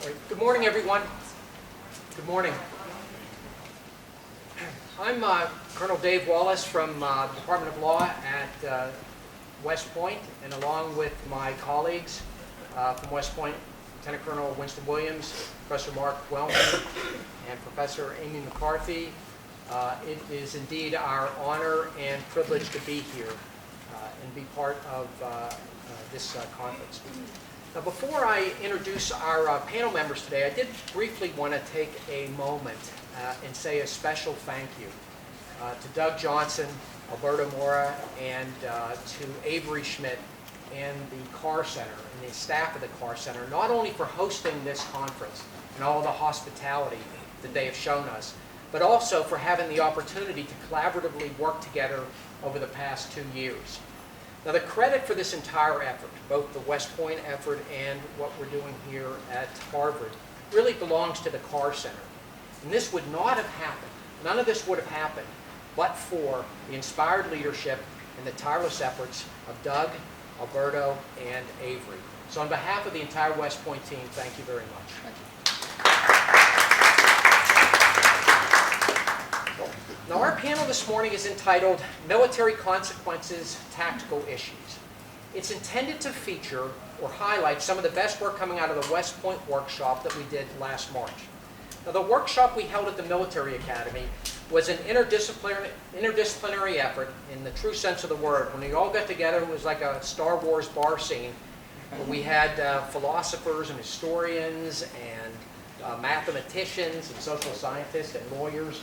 Right. Good morning, everyone. Good morning. I'm Colonel Dave Wallace from the Department of Law at West Point, and along with my colleagues from West Point, Lieutenant Colonel Winston Williams, Professor Mark Wellman, and Professor Amy McCarthy, it is indeed our honor and privilege to be here and be part of this conference. Now, before I introduce our panel members today, I did briefly want to take a moment and say a special thank you to Doug Johnson, Alberto Mora, and to Avery Schmidt and the Carr Center and the staff of the Carr Center, not only for hosting this conference and all the hospitality that they have shown us, but also for having the opportunity to collaboratively work together over the past 2 years. Now, the credit for this entire effort, both the West Point effort and what we're doing here at Harvard, really belongs to the Carr Center. And this would not have happened, none of this would have happened, but for the inspired leadership and the tireless efforts of Doug, Alberto, and Avery. So on behalf of the entire West Point team, thank you very much. Thank you. Now, our panel this morning is entitled Military Consequences, Tactical Issues. It's intended to feature or highlight some of the best work coming out of the West Point workshop that we did last March. Now, the workshop we held at the Military Academy was an interdisciplinary effort in the true sense of the word. When we all got together, it was like a Star Wars bar scene. We had philosophers and historians and mathematicians and social scientists and lawyers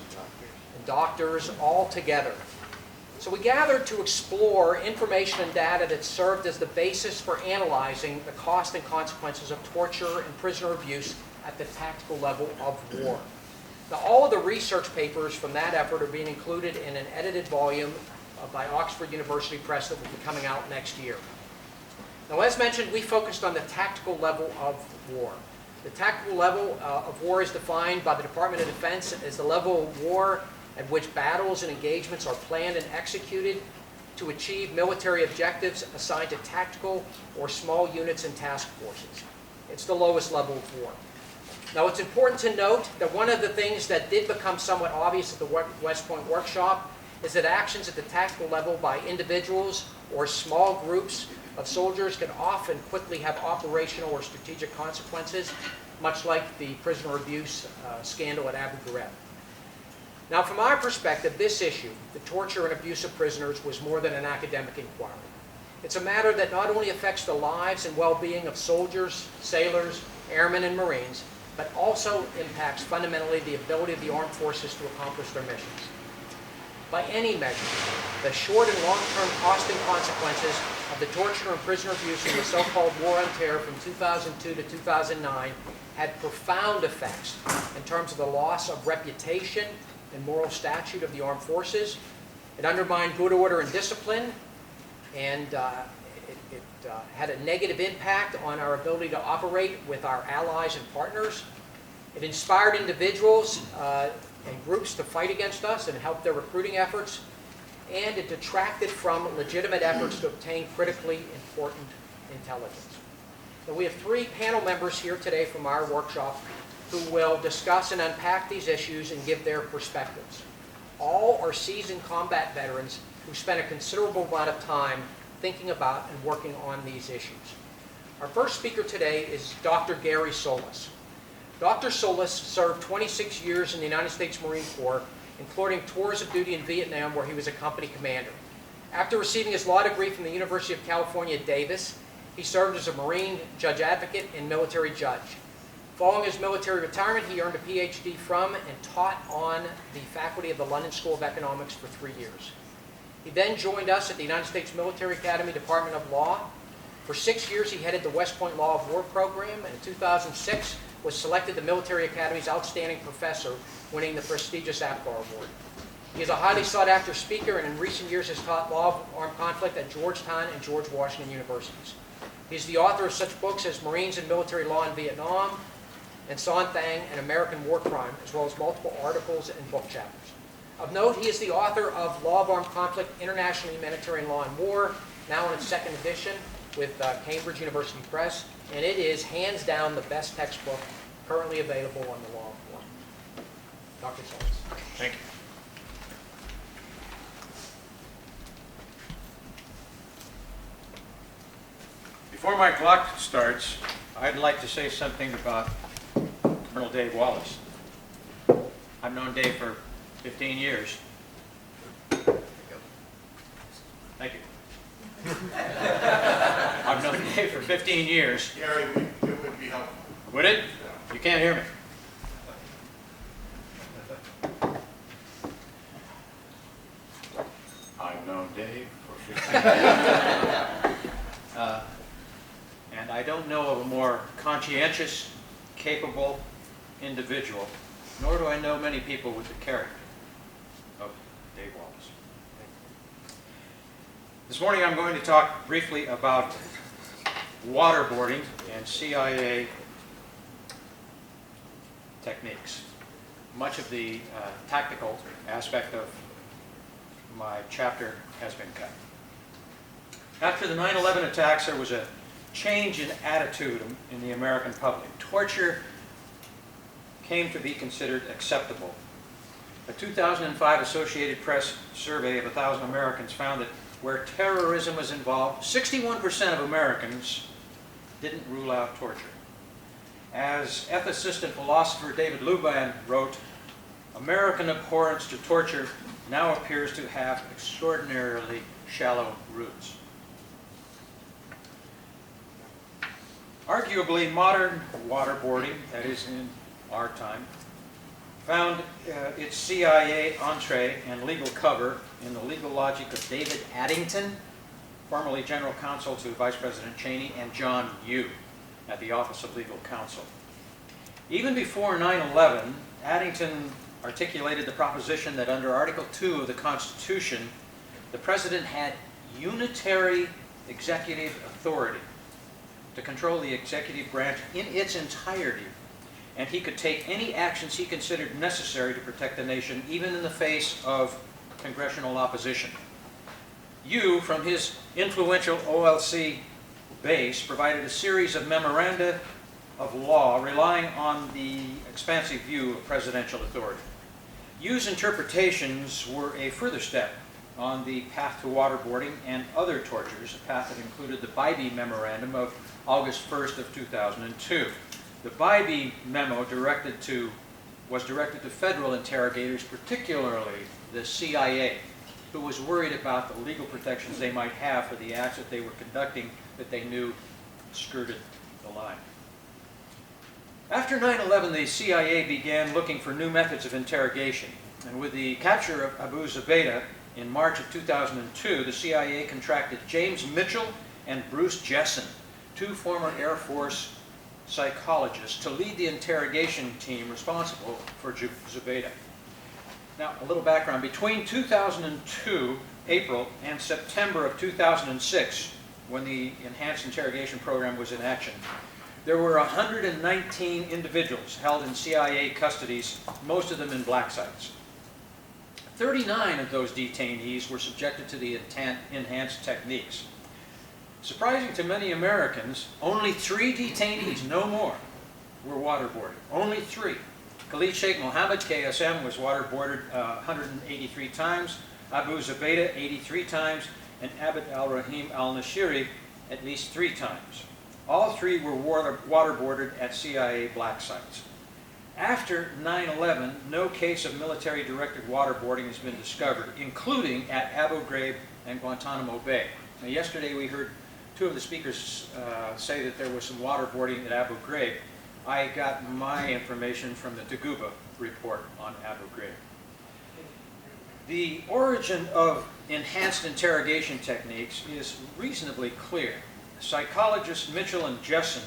and doctors all together. So we gathered to explore information and data that served as the basis for analyzing the cost and consequences of torture and prisoner abuse at the tactical level of war. Now, all of the research papers from that effort are being included in an edited volume by Oxford University Press that will be coming out next year. Now, as mentioned, we focused on the tactical level of war. The tactical level of war is defined by the Department of Defense as the level of war at which battles and engagements are planned and executed to achieve military objectives assigned to tactical or small units and task forces. It's the lowest level of war. Now, it's important to note that one of the things that did become somewhat obvious at the West Point workshop is that actions at the tactical level by individuals or small groups of soldiers can often quickly have operational or strategic consequences, much like the prisoner abuse scandal at Abu Ghraib. Now, from our perspective, this issue, the torture and abuse of prisoners, was more than an academic inquiry. It's a matter that not only affects the lives and well-being of soldiers, sailors, airmen, and Marines, but also impacts fundamentally the ability of the armed forces to accomplish their missions. By any measure, the short and long-term cost and consequences of the torture and prisoner abuse in the so-called War on Terror from 2002 to 2009 had profound effects in terms of the loss of reputation and moral statute of the armed forces. It undermined good order and discipline, and it had a negative impact on our ability to operate with our allies and partners. It inspired individuals and groups to fight against us and help their recruiting efforts, and it detracted from legitimate efforts to obtain critically important intelligence. So we have 3 panel members here today from our workshop who will discuss and unpack these issues and give their perspectives. All are seasoned combat veterans who spent a considerable amount of time thinking about and working on these issues. Our first speaker today is Dr. Gary Solis. Dr. Solis served 26 years in the United States Marine Corps, including tours of duty in Vietnam, where he was a company commander. After receiving his law degree from the University of California, Davis, he served as a Marine judge advocate and military judge. Following his military retirement, he earned a PhD from and taught on the faculty of the London School of Economics for 3 years. He then joined us at the United States Military Academy Department of Law. For 6 years, he headed the West Point Law of War program, and in 2006 was selected the Military Academy's Outstanding Professor, winning the prestigious APGAR Award. He is a highly sought-after speaker, and in recent years has taught law of armed conflict at Georgetown and George Washington Universities. He's the author of such books as Marines and Military Law in Vietnam, and Son Thang, and American War Crime, as well as multiple articles and book chapters. Of note, he is the author of Law of Armed Conflict, International Humanitarian Law and War, now in its 2nd edition with Cambridge University Press, and it is hands down the best textbook currently available on the law form. Dr. Solis. Thank you. Before my clock starts, I'd like to say something about Colonel Dave Wallace. I've known Dave for 15 years. Thank you. I've known Dave for 15 years. Gary, it would be helpful. Would it? You can't hear me. I've known Dave for 15 years. And I don't know of a more conscientious, capable individual, nor do I know many people with the character of Dave Wallace. This morning I'm going to talk briefly about waterboarding and CIA techniques. Much of the tactical aspect of my chapter has been cut. After the 9/11 attacks, there was a change in attitude in the American public. Torture came to be considered acceptable. A 2005 Associated Press survey of 1,000 Americans found that where terrorism was involved, 61% of Americans didn't rule out torture. As ethicist and philosopher David Luban wrote, American abhorrence to torture now appears to have extraordinarily shallow roots. Arguably, modern waterboarding, that is in our time, found its CIA entree and legal cover in the legal logic of David Addington, formerly General Counsel to Vice President Cheney, and John Yoo at the Office of Legal Counsel. Even before 9/11, Addington articulated the proposition that under Article 2 of the Constitution, the President had unitary executive authority to control the executive branch in its entirety, and he could take any actions he considered necessary to protect the nation, even in the face of congressional opposition. Yoo, from his influential OLC base, provided a series of memoranda of law relying on the expansive view of presidential authority. Yoo's interpretations were a further step on the path to waterboarding and other tortures, a path that included the Bybee Memorandum of August 1st of 2002. The Bybee memo was directed to federal interrogators, particularly the CIA, who was worried about the legal protections they might have for the acts that they were conducting that they knew skirted the line. After 9/11, the CIA began looking for new methods of interrogation, and with the capture of Abu Zubaydah in March of 2002, the CIA contracted James Mitchell and Bruce Jessen, two former Air Force psychologists, to lead the interrogation team responsible for Zubaydah. Now, a little background. Between 2002, April, and September of 2006, when the enhanced interrogation program was in action, there were 119 individuals held in CIA custodies, most of them in black sites. 39 of those detainees were subjected to the enhanced techniques. Surprising to many Americans, only 3 detainees, no more, were waterboarded. Only 3. Khalid Sheikh Mohammed, KSM, was waterboarded 183 times, Abu Zubaydah 83 times, and Abd al-Rahim al-Nashiri at least 3 times. All 3 were waterboarded at CIA black sites. After 9/11, no case of military-directed waterboarding has been discovered, including at Abu Ghraib and Guantanamo Bay. Now, yesterday we heard 2 of the speakers say that there was some waterboarding at Abu Ghraib. I got my information from the Taguba report on Abu Ghraib. The origin of enhanced interrogation techniques is reasonably clear. Psychologists Mitchell and Jessen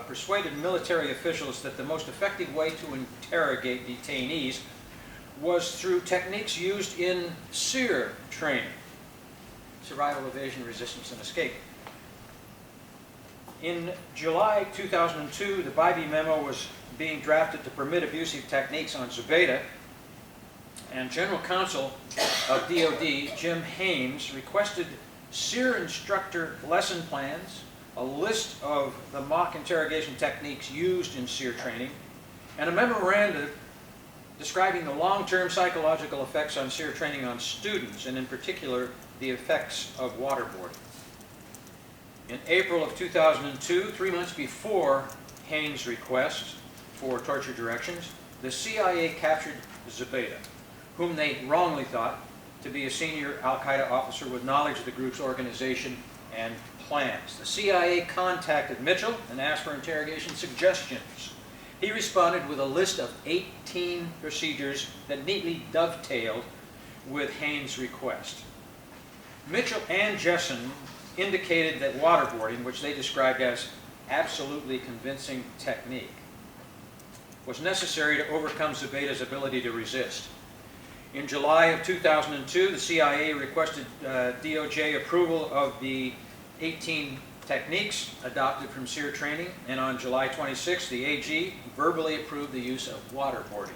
persuaded military officials that the most effective way to interrogate detainees was through techniques used in Sayre training: survival, evasion, resistance, and escape. In July 2002, the Bybee memo was being drafted to permit abusive techniques on Zubaydah, and General Counsel of DoD, Jim Hames, requested Sayre instructor lesson plans, a list of the mock interrogation techniques used in SEER training, and a memorandum describing the long-term psychological effects on SEER training on students, and in particular, the effects of waterboarding. In April of 2002, 3 months before Haynes' request for torture directions, the CIA captured Zubaydah, whom they wrongly thought to be a senior al-Qaeda officer with knowledge of the group's organization and plans. The CIA contacted Mitchell and asked for interrogation suggestions. He responded with a list of 18 procedures that neatly dovetailed with Haynes' request. Mitchell and Jessen indicated that waterboarding, which they described as absolutely convincing technique, was necessary to overcome Zubaydah's ability to resist. In July of 2002, the CIA requested DOJ approval of the 18 techniques adopted from SEER training, and on July 26, the AG verbally approved the use of waterboarding.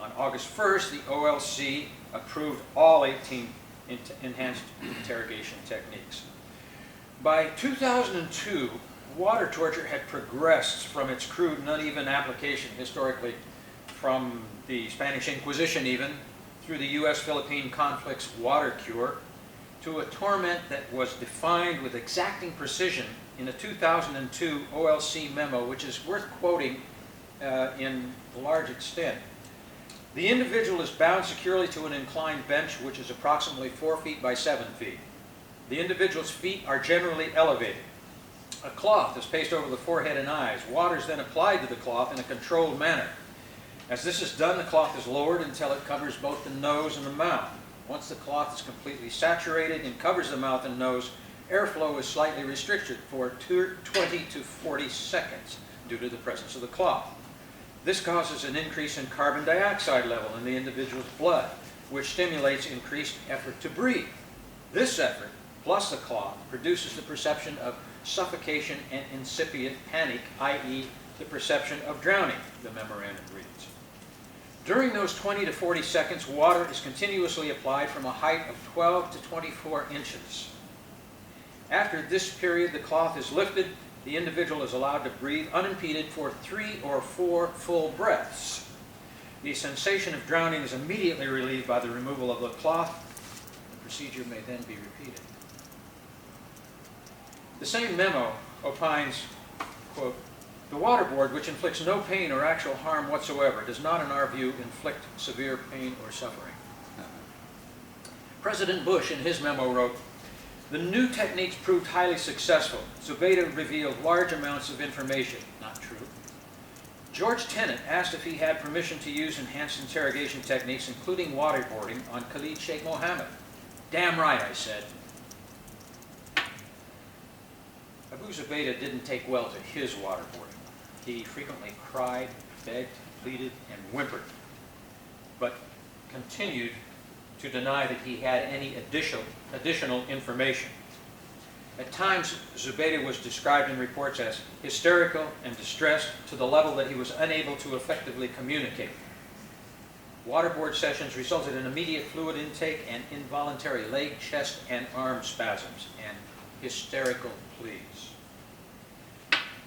On August 1st, the OLC approved all 18 enhanced interrogation techniques. By 2002, water torture had progressed from its crude and uneven application historically from the Spanish Inquisition even, through the U.S.-Philippine conflict's water cure, to a torment that was defined with exacting precision in a 2002 OLC memo, which is worth quoting in a large extent. The individual is bound securely to an inclined bench, which is approximately 4 feet by 7 feet. The individual's feet are generally elevated. A cloth is placed over the forehead and eyes. Water is then applied to the cloth in a controlled manner. As this is done, the cloth is lowered until it covers both the nose and the mouth. Once the cloth is completely saturated and covers the mouth and nose, airflow is slightly restricted for 20 to 40 seconds due to the presence of the cloth. This causes an increase in carbon dioxide level in the individual's blood, which stimulates increased effort to breathe. This effort, plus the cloth, produces the perception of suffocation and incipient panic, i.e. the perception of drowning, the memorandum reads. During those 20 to 40 seconds, water is continuously applied from a height of 12 to 24 inches. After this period, the cloth is lifted. The individual is allowed to breathe unimpeded for 3 or 4 full breaths. The sensation of drowning is immediately relieved by the removal of the cloth. The procedure may then be repeated. The same memo opines, quote, "The waterboard, which inflicts no pain or actual harm whatsoever, does not, in our view, inflict severe pain or suffering." President Bush, in his memo, wrote, "The new techniques proved highly successful. Zubaydah revealed large amounts of information." Not true. George Tenet asked if he had permission to use enhanced interrogation techniques, including waterboarding, on Khalid Sheikh Mohammed. "Damn right," I said. Abu Zubaydah didn't take well to his waterboarding. He frequently cried, begged, pleaded, and whimpered, but continued to deny that he had any additional information. At times, Zubaydah was described in reports as hysterical and distressed to the level that he was unable to effectively communicate. Waterboard sessions resulted in immediate fluid intake and involuntary leg, chest, and arm spasms, and hysterical pleas.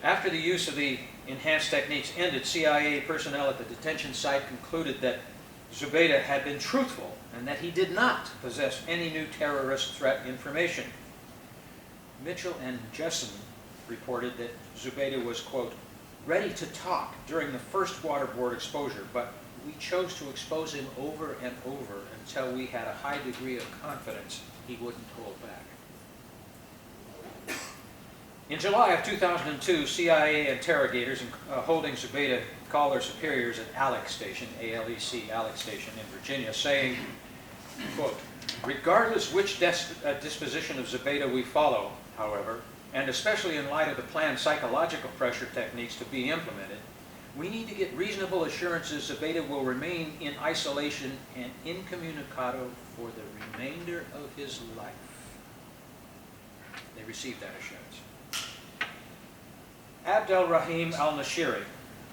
After the use of the enhanced techniques ended, CIA personnel at the detention site concluded that Zubaydah had been truthful and that he did not possess any new terrorist threat information. Mitchell and Jessen reported that Zubaydah was, quote, "ready to talk during the first waterboard exposure, but we chose to expose him over and over until we had a high degree of confidence he wouldn't hold back." In July of 2002, CIA interrogators holding Zubaydah called their superiors at Alex Station, ALEC, Alex Station in Virginia, saying, quote, "Regardless which disposition of Zubaydah we follow, however, and especially in light of the planned psychological pressure techniques to be implemented, we need to get reasonable assurances Zubaydah will remain in isolation and incommunicado for the remainder of his life." They received that assurance. Abdel-Rahim al-Nashiri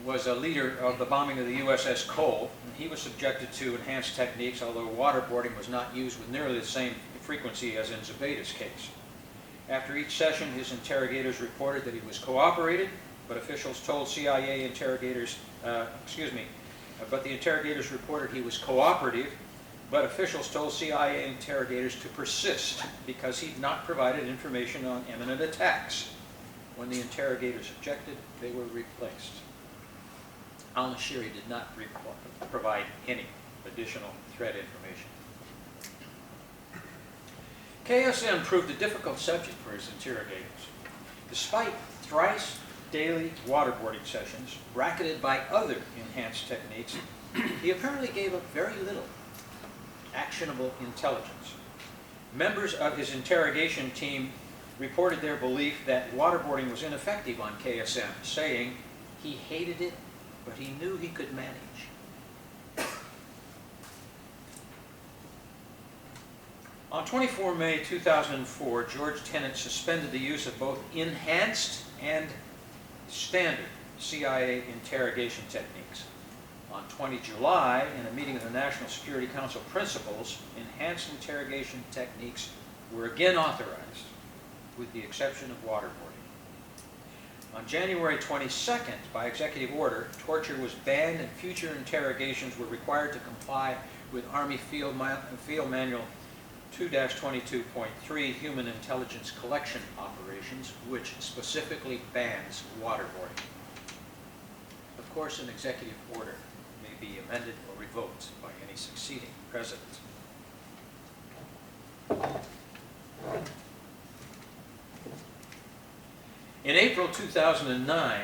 was a leader of the bombing of the USS Cole, and he was subjected to enhanced techniques, although waterboarding was not used with nearly the same frequency as in Zubaydah's case. After each session, his interrogators reported that he was cooperated, but officials told CIA interrogators, but the interrogators reported he was cooperative, but officials told CIA interrogators to persist because he'd not provided information on imminent attacks. When the interrogators objected, they were replaced. Al-Nashiri did not provide any additional threat information. KSM proved a difficult subject for his interrogators. Despite thrice daily waterboarding sessions, bracketed by other enhanced techniques, he apparently gave up very little actionable intelligence. Members of his interrogation team reported their belief that waterboarding was ineffective on KSM, saying he hated it, but he knew he could manage. On 24 May 2004, George Tenet suspended the use of both enhanced and standard CIA interrogation techniques. On 20 July, in a meeting of the National Security Council principals, enhanced interrogation techniques were again authorized, with the exception of waterboarding. On January 22nd, by executive order, torture was banned and future interrogations were required to comply with Army Field Manual 2-22.3, Human Intelligence Collection Operations, which specifically bans waterboarding. Of course, an executive order may be amended or revoked by any succeeding president. In April 2009,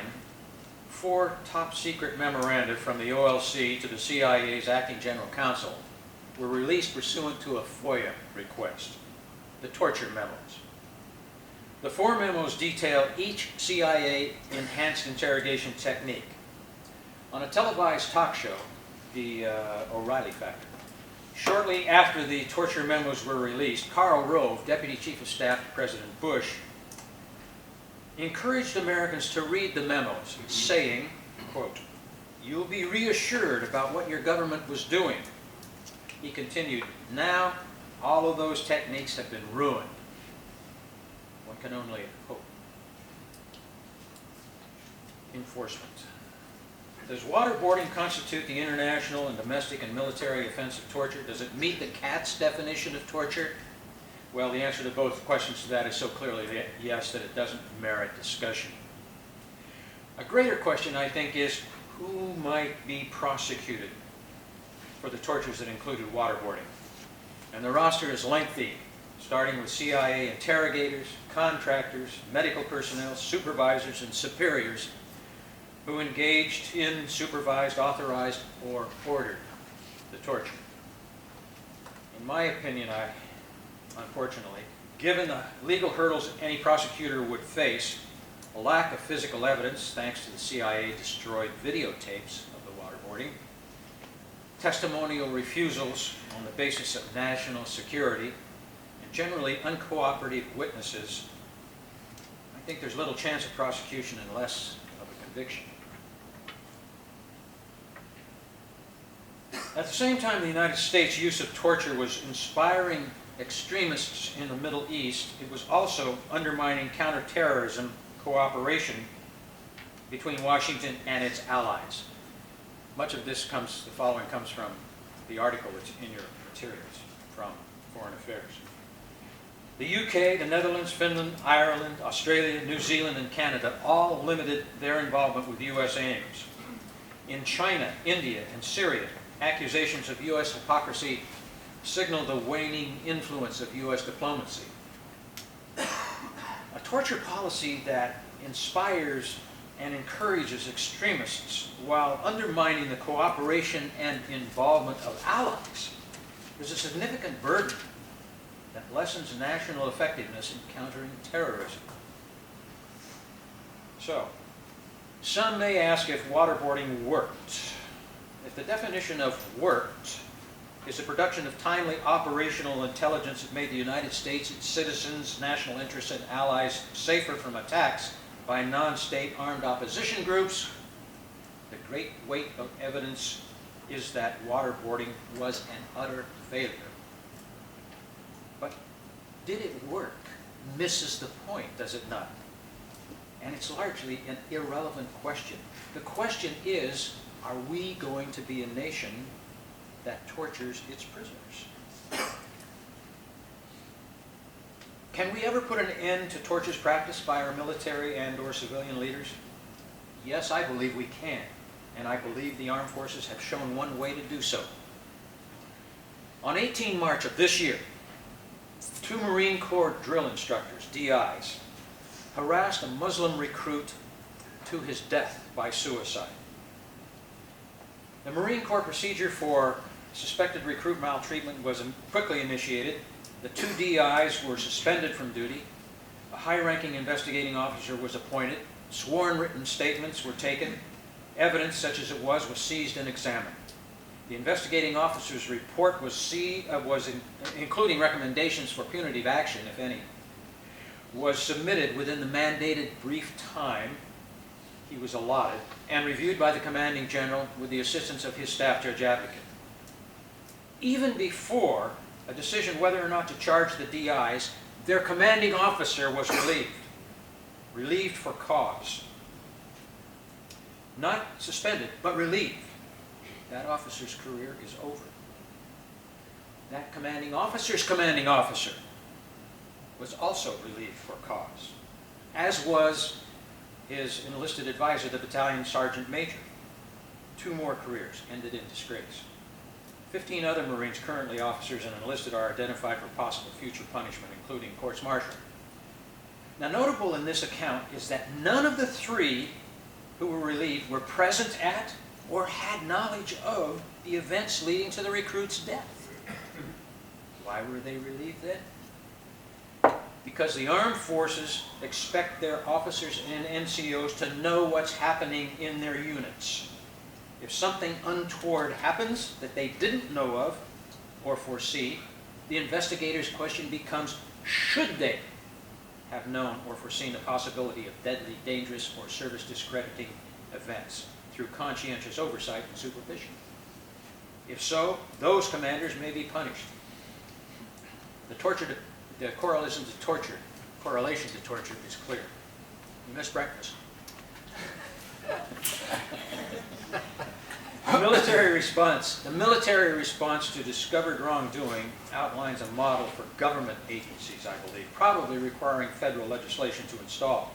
4 top-secret memoranda from the OLC to the CIA's acting general counsel were released pursuant to a FOIA request, the torture memos. The 4 memos detail each CIA enhanced interrogation technique. On a televised talk show, the O'Reilly Factor, shortly after the torture memos were released, Karl Rove, Deputy Chief of Staff to President Bush, encouraged Americans to read the memos, saying, quote, "You'll be reassured about what your government was doing." He continued, "Now, all of those techniques have been ruined. One can only hope." Enforcement. Does waterboarding constitute the international and domestic and military offense of torture? Does it meet the CAT's definition of torture? Well, the answer to both questions to that is so clearly yes that it doesn't merit discussion. A greater question, I think, is who might be prosecuted for the tortures that included waterboarding? And the roster is lengthy, starting with CIA interrogators, contractors, medical personnel, supervisors, and superiors who engaged in, supervised, authorized, or ordered the torture. In my opinion, unfortunately, given the legal hurdles any prosecutor would face, a lack of physical evidence, thanks to the CIA destroyed videotapes of the waterboarding, testimonial refusals on the basis of national security, and generally uncooperative witnesses, I think there's little chance of prosecution and less of a conviction. At the same time the United States' use of torture was inspiring extremists in the Middle East, it was also undermining counterterrorism cooperation between Washington and its allies. Much of this the following comes from the article that's in your materials from Foreign Affairs. The UK, the Netherlands, Finland, Ireland, Australia, New Zealand, and Canada all limited their involvement with U.S. aims. In China, India, and Syria, accusations of U.S. hypocrisy signal the waning influence of U.S. diplomacy. A torture policy that inspires and encourages extremists while undermining the cooperation and involvement of allies is a significant burden that lessens national effectiveness in countering terrorism. So, some may ask if waterboarding worked. If the definition of worked is the production of timely operational intelligence that made the United States, its citizens, national interests, and allies safer from attacks by non-state armed opposition groups, the great weight of evidence is that waterboarding was an utter failure. But did it work? misses the point, does it not? And it's largely an irrelevant question. The question is, are we going to be a nation that tortures its prisoners? Can we ever put an end to torture practiced by our military and/or civilian leaders? Yes, I believe we can, and I believe the armed forces have shown one way to do so. On 18 March of this year, 2 Marine Corps drill instructors, DIs, harassed a Muslim recruit to his death by suicide. The Marine Corps procedure for suspected recruit maltreatment was quickly initiated. The 2 DIs were suspended from duty. A high-ranking investigating officer was appointed. Sworn written statements were taken. Evidence, such as it was seized and examined. The investigating officer's report including recommendations for punitive action, if any, was submitted within the mandated brief time he was allotted and reviewed by the commanding general with the assistance of his staff judge advocate. Even before a decision whether or not to charge the DIs, their commanding officer was relieved for cause. Not suspended, but relieved. That officer's career is over. That commanding officer's commanding officer was also relieved for cause, as was his enlisted advisor, the battalion sergeant major. 2 more careers ended in disgrace. 15 other Marines, currently officers and enlisted, are identified for possible future punishment, including courts-martial. Now, notable in this account is that none of the 3 who were relieved were present at or had knowledge of the events leading to the recruit's death. Why were they relieved then? Because the armed forces expect their officers and NCOs to know what's happening in their units. If something untoward happens that they didn't know of or foresee, the investigator's question becomes, should they have known or foreseen the possibility of deadly, dangerous, or service-discrediting events through conscientious oversight and supervision? If so, those commanders may be punished. The correlation to torture is clear. You missed breakfast. The military response to discovered wrongdoing outlines a model for government agencies, I believe, probably requiring federal legislation to install.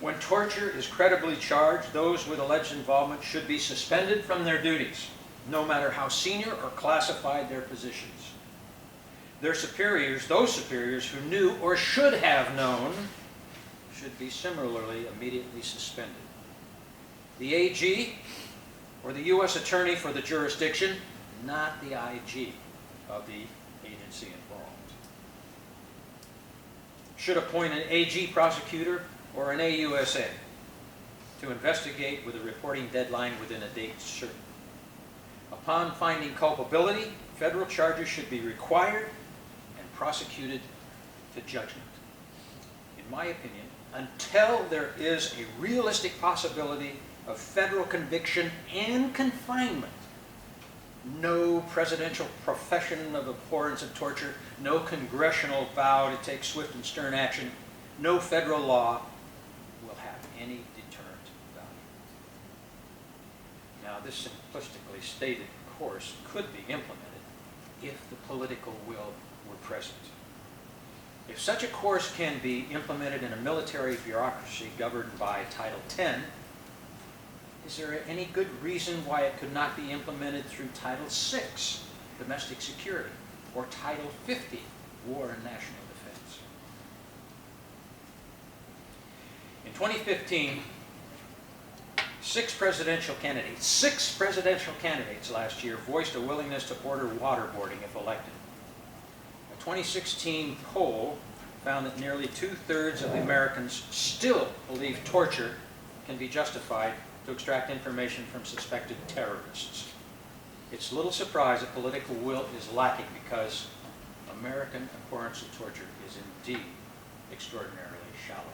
When torture is credibly charged, those with alleged involvement should be suspended from their duties, no matter how senior or classified their positions. Their superiors, those superiors who knew or should have known, should be similarly immediately suspended. The AG, or the U.S. Attorney for the jurisdiction, not the IG of the agency involved, should appoint an AG prosecutor or an AUSA to investigate with a reporting deadline within a date certain. Upon finding culpability, federal charges should be required and prosecuted to judgment. In my opinion, until there is a realistic possibility of federal conviction and confinement, no presidential profession of abhorrence of torture, no congressional vow to take swift and stern action, no federal law will have any deterrent value. Now, this simplistically stated course could be implemented if the political will were present. If such a course can be implemented in a military bureaucracy governed by Title X, is there any good reason why it could not be implemented through Title VI, Domestic Security, or Title 50, War and National Defense? In 2015, 6 presidential candidates last year voiced a willingness to order waterboarding if elected. A 2016 poll found that nearly 2/3 of the Americans still believe torture can be justified to extract information from suspected terrorists. It's little surprise that political will is lacking, because American abhorrence of torture is indeed extraordinarily shallow.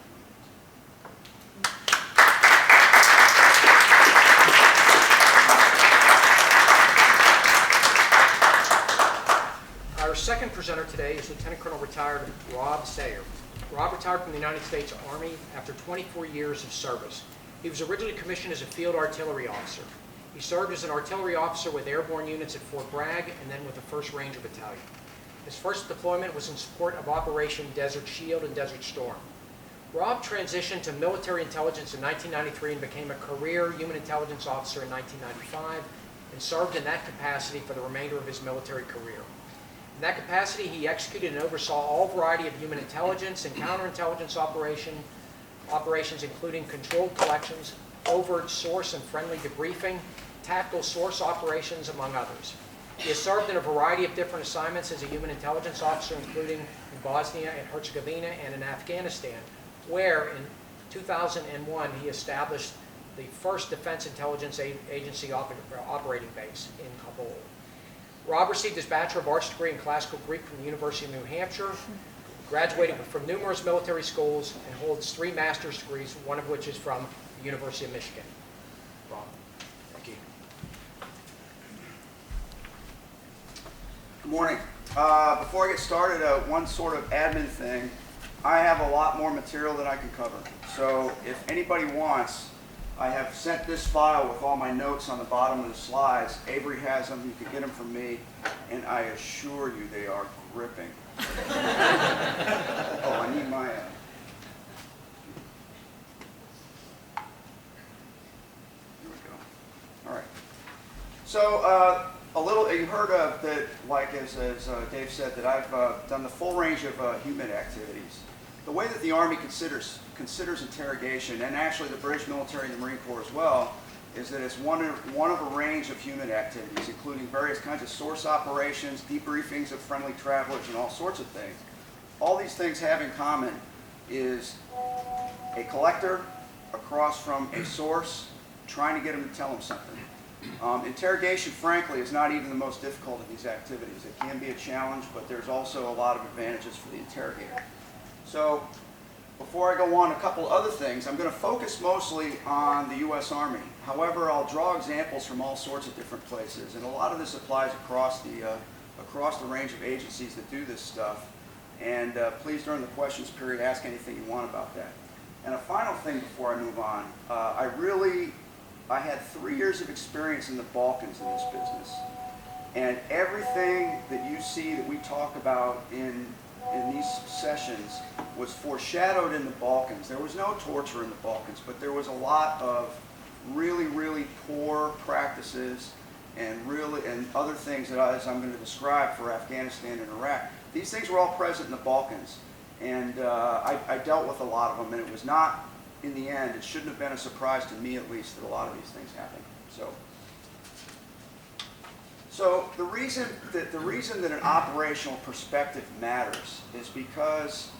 Our second presenter today is Lieutenant Colonel retired Rob Sayre. Rob retired from the United States Army after 24 years of service. He was originally commissioned as a field artillery officer. He served as an artillery officer with airborne units at Fort Bragg and then with the 1st Ranger Battalion. His first deployment was in support of Operation Desert Shield and Desert Storm. Rob transitioned to military intelligence in 1993 and became a career human intelligence officer in 1995 and served in that capacity for the remainder of his military career. In that capacity, he executed and oversaw all variety of human intelligence and counterintelligence operations, including controlled collections, overt source and friendly debriefing, tactical source operations, among others. He has served in a variety of different assignments as a human intelligence officer, including in Bosnia and Herzegovina and in Afghanistan, where in 2001 he established the first Defense Intelligence Agency operating base in Kabul. Rob received his Bachelor of Arts degree in Classical Greek from the University of New Hampshire, graduated from numerous military schools, and holds 3 master's degrees, one of which is from the University of Michigan. Rob, thank you. Good morning. Before I get started, one sort of admin thing. I have a lot more material that I can cover. So if anybody wants, I have sent this file with all my notes on the bottom of the slides. Avery has them. You can get them from me. And I assure you they are gripping. Oh, I need my... Here we go. All right. So a little, you heard that, like as Dave said, that I've done the full range of human activities. The way that the Army considers interrogation, and actually the British military and the Marine Corps as well, is that it's one of a range of human activities, including various kinds of source operations, debriefings of friendly travelers, and all sorts of things. All these things have in common is a collector across from a source trying to get him to tell him something. Interrogation, frankly, is not even the most difficult of these activities. It can be a challenge, but there's also a lot of advantages for the interrogator. So before I go on, a couple other things. I'm going to focus mostly on the U.S. Army. However, I'll draw examples from all sorts of different places, and a lot of this applies across the range of agencies that do this stuff. And please, during the questions period, ask anything you want about that. And a final thing before I move on, I had 3 years of experience in the Balkans in this business. And everything that you see that we talk about in these sessions was foreshadowed in the Balkans. There was no torture in the Balkans, but there was a lot of really, really poor practices and other things that as I'm going to describe for Afghanistan and Iraq. These things were all present in the Balkans, and I dealt with a lot of them, and it was not, in the end, it shouldn't have been a surprise to me at least that a lot of these things happened. So the reason that an operational perspective matters is because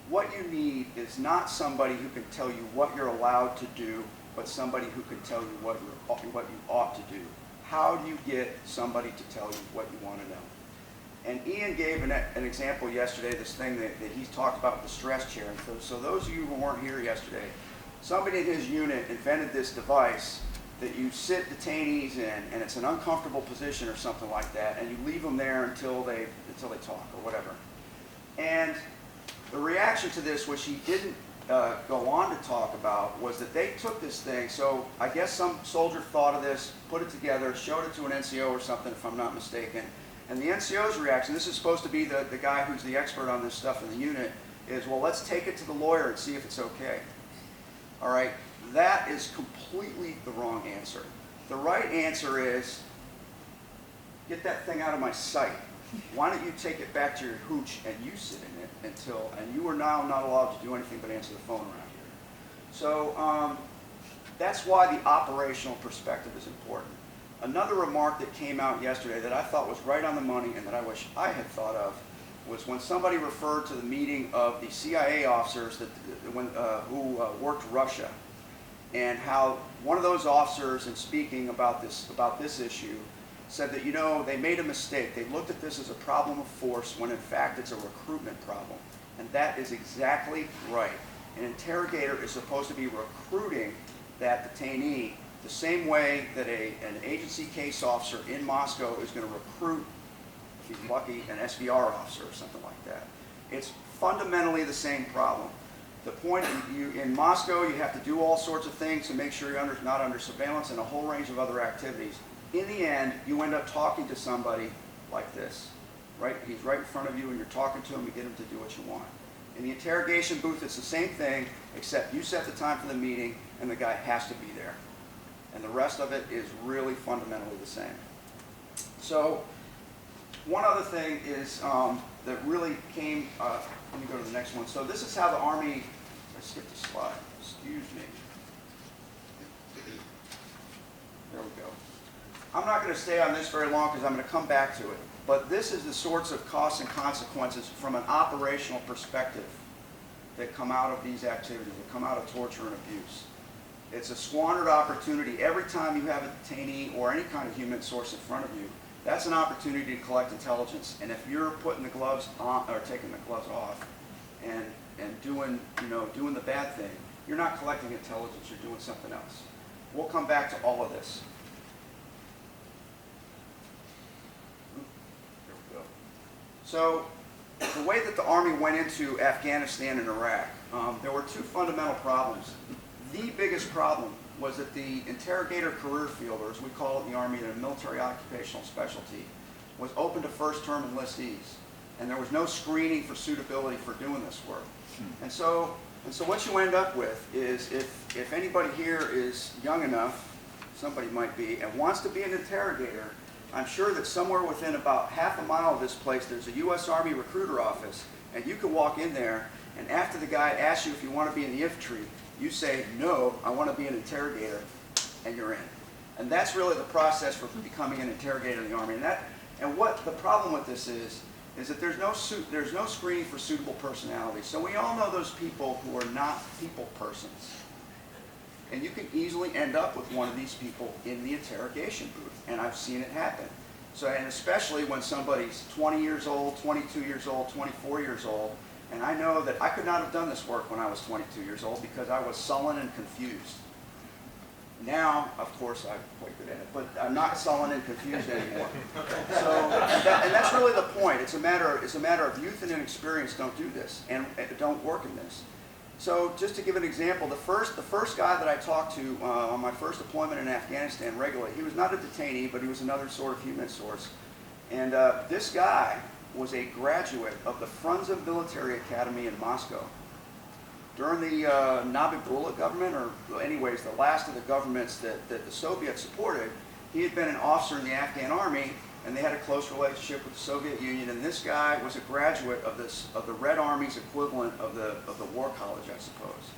what you need is not somebody who can tell you what you're allowed to do, but somebody who can tell you what you ought to do. How do you get somebody to tell you what you want to know? And Ian gave an example yesterday, this thing that he talked about with the stress chair. And so those of you who weren't here yesterday, somebody in his unit invented this device that you sit detainees in, and it's an uncomfortable position or something like that, and you leave them there until they talk or whatever. And the reaction to this, which he didn't go on to talk about, was that they took this thing. So I guess some soldier thought of this, put it together, showed it to an NCO or something, if I'm not mistaken. And the NCO's reaction, this is supposed to be the guy who's the expert on this stuff in the unit, is, well, let's take it to the lawyer and see if it's okay. All right. That is completely the wrong answer. The right answer is, get that thing out of my sight. Why don't you take it back to your hooch and you sit in it and you are now not allowed to do anything but answer the phone around here. So that's why the operational perspective is important. Another remark that came out yesterday that I thought was right on the money and that I wish I had thought of was when somebody referred to the meeting of the CIA officers who worked Russia, and how one of those officers, in speaking about this issue, said that, you know, they made a mistake. They looked at this as a problem of force when in fact it's a recruitment problem. And that is exactly right. An interrogator is supposed to be recruiting that detainee the same way that an agency case officer in Moscow is going to recruit, if he's lucky, an SVR officer or something like that. It's fundamentally the same problem. The point, in Moscow, you have to do all sorts of things to make sure you're not under surveillance and a whole range of other activities. In the end, you end up talking to somebody like this, right? He's right in front of you and you're talking to him to get him to do what you want. In the interrogation booth, it's the same thing, except you set the time for the meeting and the guy has to be there. And the rest of it is really fundamentally the same. So, one other thing is that really came, let me go to the next one. So this is how the Army, I skipped a slide, excuse me. There we go. I'm not going to stay on this very long because I'm going to come back to it. But this is the sorts of costs and consequences from an operational perspective that come out of these activities, that come out of torture and abuse. It's a squandered opportunity. Every time you have a detainee or any kind of human source in front of you, that's an opportunity to collect intelligence. And if you're putting the gloves on, or taking the gloves off, and doing, doing the bad thing, you're not collecting intelligence, you're doing something else. We'll come back to all of this. There we go. So, the way that the Army went into Afghanistan and Iraq, there were two fundamental problems. The biggest problem was that the interrogator career field, or as we call it in the Army, the military occupational specialty, was open to first-term enlistees. And there was no screening for suitability for doing this work. And so what you end up with is, if anybody here is young enough, somebody might be, and wants to be an interrogator, I'm sure that somewhere within about half a mile of this place, there's a U.S. Army recruiter office, and you could walk in there, and after the guy asks you if you want to be in the infantry, you say, no, I want to be an interrogator, and you're in. And that's really the process for becoming an interrogator in the Army. And what the problem with this is that there's no screening for suitable personalities. So we all know those people who are not people persons. And you can easily end up with one of these people in the interrogation booth, and I've seen it happen. So, and especially when somebody's 20 years old, 22 years old, 24 years old, and I know that I could not have done this work when I was 22 years old because I was sullen and confused. Now, of course, I'm quite good at it, but I'm not sullen and confused anymore. So, and that's really the point. It's a matter of youth and inexperience don't do this and don't work in this. So, just to give an example, the first guy that I talked to on my first deployment in Afghanistan regularly, he was not a detainee, but he was another sort of human source. And this guy was a graduate of the Frunze Military Academy in Moscow. During the Nabibullah government, or anyways, the last of the governments that the Soviets supported, he had been an officer in the Afghan army, and they had a close relationship with the Soviet Union, and this guy was a graduate of the Red Army's equivalent of the War College, I suppose.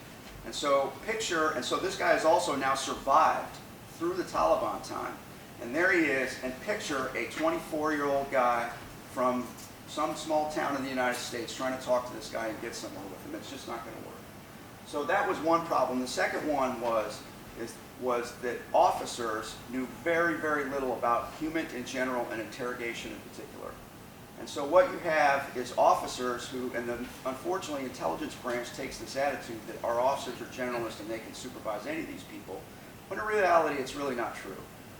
And so this guy has also now survived through the Taliban time. And there he is, and picture a 24-year-old guy from some small town in the United States trying to talk to this guy and get somewhere with him. It's just not going to work. So that was one problem. The second one was that officers knew very, very little about human in general and interrogation in particular. And so what you have is officers who, and then unfortunately intelligence branch takes this attitude that our officers are generalists and they can supervise any of these people, when in reality it's really not true.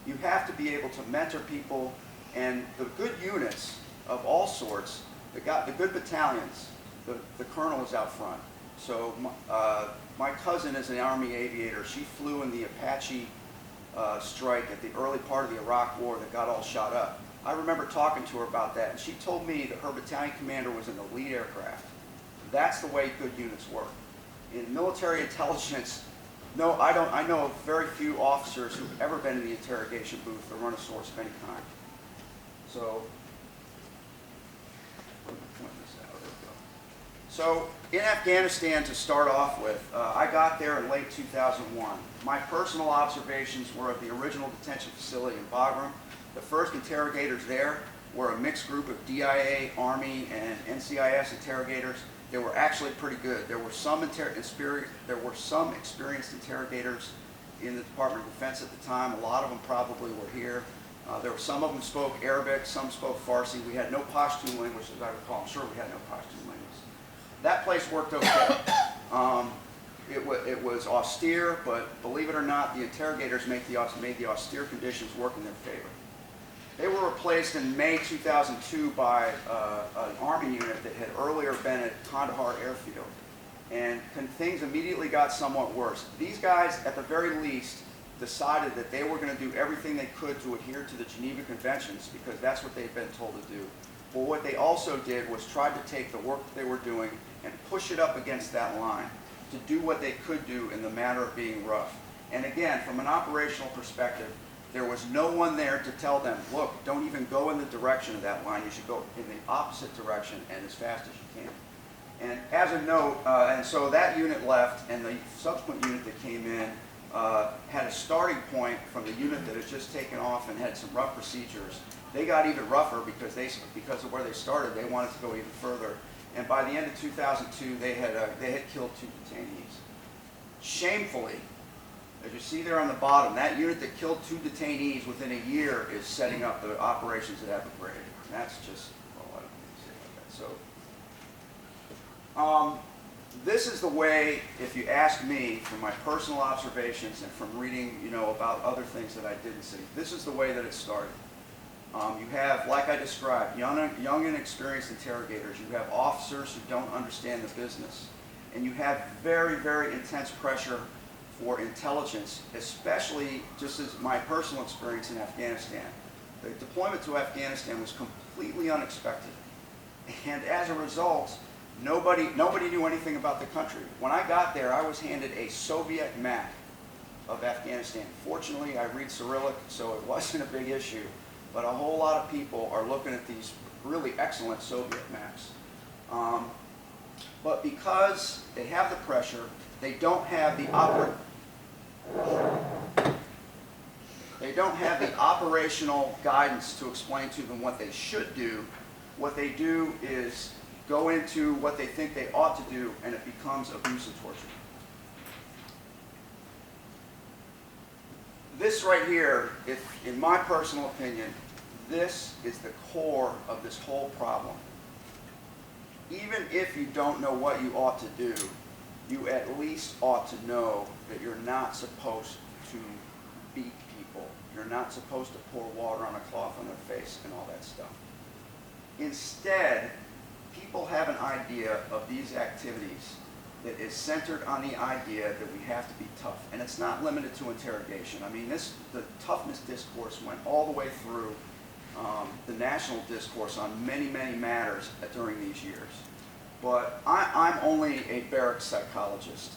You have to be able to mentor people, and the good units of all sorts, the good battalions, the colonel is out front. So my cousin is an Army aviator. She flew in the Apache strike at the early part of the Iraq War that got all shot up. I remember talking to her about that, and she told me that her battalion commander was in the lead aircraft. That's the way good units work. In military intelligence, no, I know of very few officers who've ever been in the interrogation booth or run a source of any kind. So, So in Afghanistan, to start off with, I got there in late 2001. My personal observations were of the original detention facility in Bagram. The first interrogators there were a mixed group of DIA, Army, and NCIS interrogators. They were actually pretty good. There were some experienced interrogators in the Department of Defense at the time. A lot of them probably were here. There were some of them spoke Arabic, some spoke Farsi. We had no Pashtun language, as I recall. I'm sure we had no Pashtun language. That place worked okay. It was austere, but believe it or not, the interrogators made the austere conditions work in their favor. They were replaced in May 2002 by an Army unit that had earlier been at Kandahar Airfield. And things immediately got somewhat worse. These guys, at the very least, decided that they were going to do everything they could to adhere to the Geneva Conventions because that's what they'd been told to do. But what they also did was try to take the work that they were doing and push it up against that line to do what they could do in the matter of being rough. And again, from an operational perspective, there was no one there to tell them, look, don't even go in the direction of that line. You should go in the opposite direction and as fast as you can. And as a note, and so that unit left, and the subsequent unit that came in had a starting point from the unit that had just taken off and had some rough procedures. They got even rougher because of where they started. They wanted to go even further. And by the end of 2002, they had killed 2 detainees. Shamefully, as you see there on the bottom, that unit that killed 2 detainees within a year is setting up the operations at Abu Ghraib. And that's just, well, I don't need to say about that. So. This is the way, if you ask me, from my personal observations and from reading, about other things that I didn't see, this is the way that it started. You have, like I described, young and experienced interrogators. You have officers who don't understand the business. And you have very, very intense pressure for intelligence, especially just as my personal experience in Afghanistan. The deployment to Afghanistan was completely unexpected. And as a result, nobody knew anything about the country. When I got there, I was handed a Soviet map of Afghanistan. Fortunately, I read Cyrillic, so it wasn't a big issue. But a whole lot of people are looking at these really excellent Soviet maps. But because they have the pressure, they don't have the operational guidance to explain to them what they should do. What they do is go into what they think they ought to do, and it becomes abuse and torture. This right here, in my personal opinion, this is the core of this whole problem. Even if you don't know what you ought to do, you at least ought to know that you're not supposed to beat people. You're not supposed to pour water on a cloth on their face and all that stuff. Instead, people have an idea of these activities that is centered on the idea that we have to be tough. And it's not limited to interrogation. I mean, the toughness discourse went all the way through the national discourse on many, many matters during these years. But I'm only a barracks psychologist.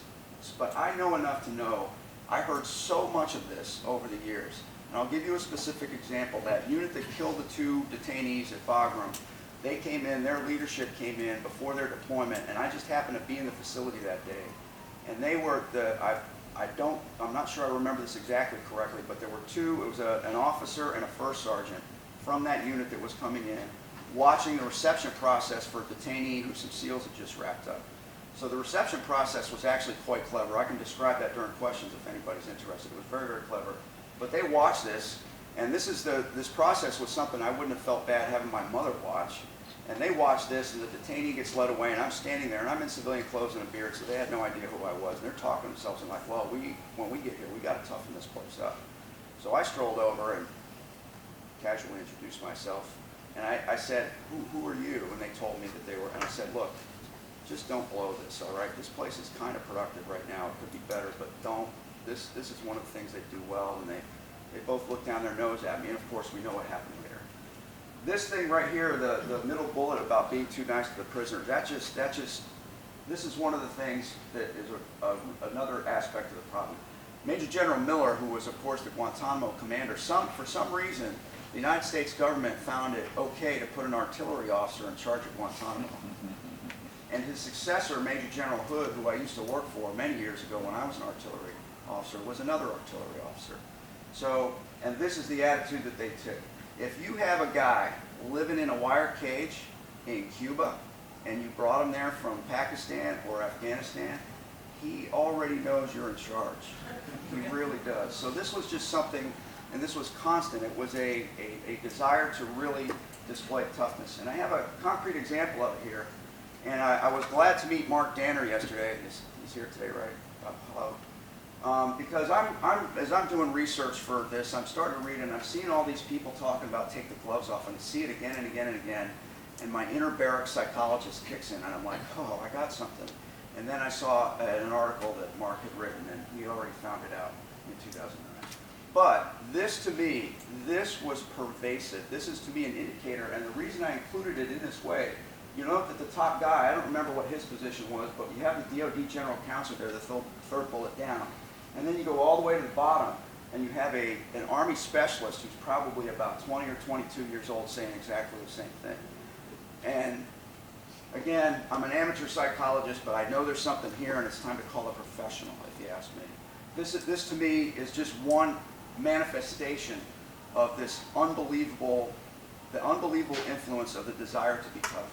But I know enough to know, I heard so much of this over the years. And I'll give you a specific example. That unit that killed the 2 detainees at Bagram, they came in, their leadership came in before their deployment, and I just happened to be in the facility that day. And they were I'm not sure I remember this exactly correctly, but there were 2, it was an officer and a first sergeant from that unit that was coming in, watching the reception process for a detainee who some SEALs had just wrapped up. So the reception process was actually quite clever. I can describe that during questions if anybody's interested. It was very, very clever. But they watched this, and this process was something I wouldn't have felt bad having my mother watch. And they watched this, and the detainee gets led away, and I'm standing there, and I'm in civilian clothes and a beard, so they had no idea who I was. And they're talking to themselves, and like, well, when we get here, we got to toughen this place up. So I strolled over and casually introduced myself, and I said, who are you? And they told me that they were, and I said, look, just don't blow this, all right? This place is kind of productive right now. It could be better, but don't. This is one of the things they do well, and they both looked down their nose at me, and of course, we know what happened later. This thing right here, the middle bullet about being too nice to the prisoners, this is one of the things that is another aspect of the problem. Major General Miller, who was, of course, the Guantanamo commander, for some reason, the United States government found it okay to put an artillery officer in charge of Guantanamo. And his successor, Major General Hood, who I used to work for many years ago when I was an artillery officer, was another artillery officer. So, and this is the attitude that they took. If you have a guy living in a wire cage in Cuba and you brought him there from Pakistan or Afghanistan, he already knows you're in charge. He really does. So this was just something, and this was constant. It was a desire to really display toughness. And I have a concrete example of it here. And I was glad to meet Mark Danner yesterday. He's here today, right? Hello. Because as I'm doing research for this, I'm starting to read and I'm seeing all these people talking about take the gloves off, and I see it again and again and again, and my inner barrack psychologist kicks in, and I'm like, oh, I got something. And then I saw an article that Mark had written, and he already found it out in 2009. But this, to me, this was pervasive. This is, to me, an indicator, and the reason I included it in this way, you note that the top guy, I don't remember what his position was, but you have the DoD General Counsel there, the third bullet down. And then you go all the way to the bottom, and you have an Army specialist who's probably about 20 or 22 years old saying exactly the same thing. And again, I'm an amateur psychologist, but I know there's something here, and it's time to call a professional, if you ask me. This to me is just one manifestation of this unbelievable influence of the desire to be tough.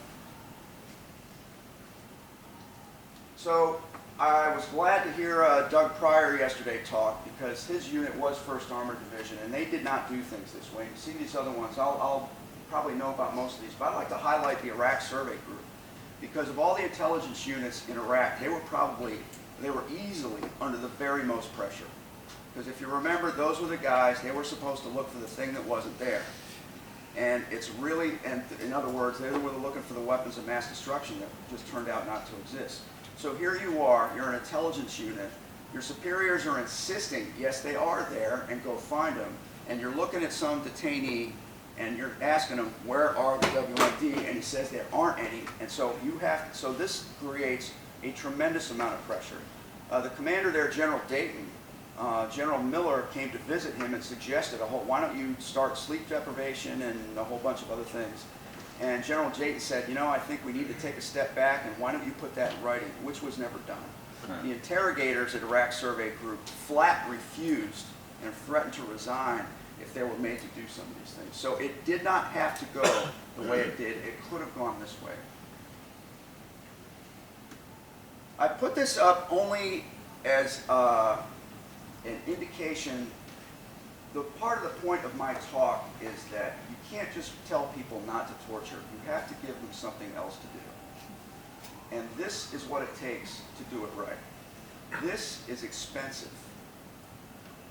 So I was glad to hear Doug Pryor yesterday talk, because his unit was 1st Armored Division, and they did not do things this way. You see these other ones, I'll probably know about most of these, but I'd like to highlight the Iraq Survey Group. Because of all the intelligence units in Iraq, they were easily under the very most pressure. Because if you remember, those were the guys, they were supposed to look for the thing that wasn't there. And it's really, and in other words, they were looking for the weapons of mass destruction that just turned out not to exist. So here you are, you're an intelligence unit, your superiors are insisting, yes, they are there, and go find them, and you're looking at some detainee, and you're asking him, where are the WMD? And he says there aren't any, and so so this creates a tremendous amount of pressure. The commander there, General Dayton, General Miller came to visit him and suggested why don't you start sleep deprivation and a whole bunch of other things. And General Dayton said, I think we need to take a step back, and why don't you put that in writing, which was never done. The interrogators at Iraq Survey Group flat refused and threatened to resign if they were made to do some of these things. So it did not have to go the way it did. It could have gone this way. I put this up only as an indication. The part of the point of my talk is that you can't just tell people not to torture. You have to give them something else to do. And this is what it takes to do it right. This is expensive.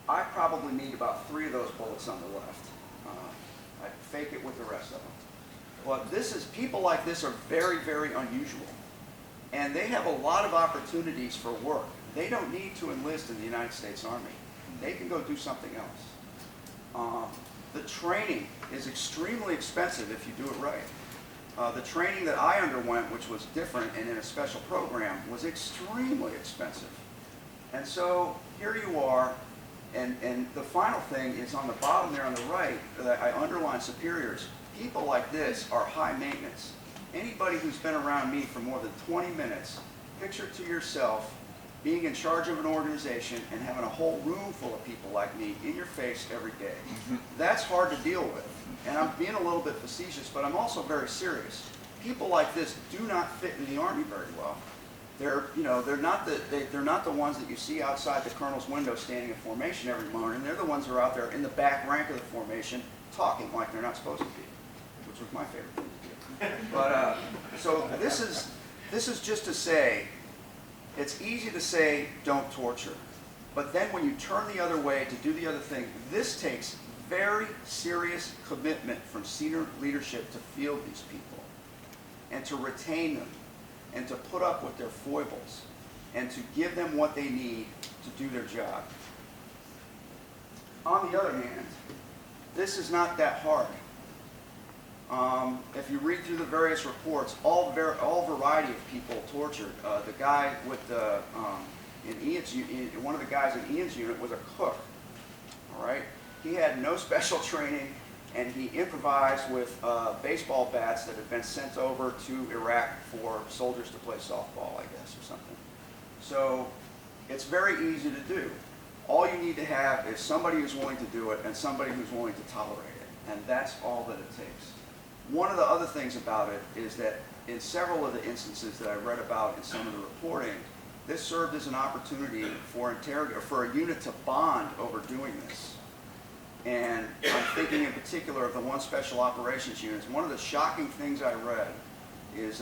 I probably need about 3 of those bullets on the left. I fake it with the rest of them. But people like this are very, very unusual. And they have a lot of opportunities for work. They don't need to enlist in the United States Army. They can go do something else. The training is extremely expensive if you do it right. The training that I underwent, which was different and in a special program, was extremely expensive. And so here you are, and the final thing is on the bottom there on the right, that I underline superiors. People like this are high maintenance. Anybody who's been around me for more than 20 minutes, picture to yourself being in charge of an organization and having a whole room full of people like me in your face every day. That's hard to deal with. And I'm being a little bit facetious, but I'm also very serious. People like this do not fit in the Army very well. They're not the ones that you see outside the colonel's window standing in formation every morning. They're the ones who are out there in the back rank of the formation talking like they're not supposed to be, which was my favorite thing to do. But so this is just to say, it's easy to say don't torture, but then when you turn the other way to do the other thing, this takes very serious commitment from senior leadership to field these people and to retain them and to put up with their foibles and to give them what they need to do their job. On the other hand, this is not that hard. If you read through the various reports, all variety of people tortured. The guy with one of the guys in Ian's unit was a cook. All right, he had no special training, and he improvised with baseball bats that had been sent over to Iraq for soldiers to play softball, I guess, or something. So it's very easy to do. All you need to have is somebody who's willing to do it and somebody who's willing to tolerate it, and that's all that it takes. One of the other things about it is that in several of the instances that I read about in some of the reporting, this served as an opportunity for a unit to bond over doing this. And I'm thinking in particular of the one special operations units. One of the shocking things I read is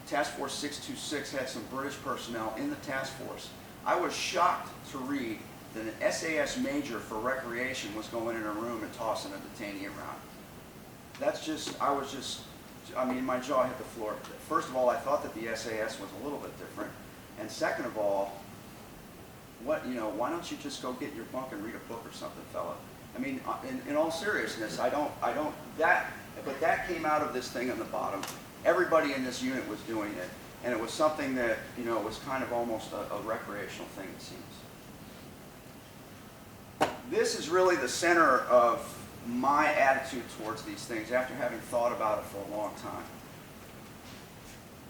Task Force 626 had some British personnel in the task force. I was shocked to read that an SAS major for recreation was going in a room and tossing a detainee around. That's just, I mean, my jaw hit the floor. First of all, I thought that the SAS was a little bit different. And second of all, why don't you just go get your bunk and read a book or something, fella? I mean, in all seriousness, but that came out of this thing on the bottom. Everybody in this unit was doing it. And it was something that, was kind of almost a recreational thing, it seems. This is really the center of my attitude towards these things after having thought about it for a long time.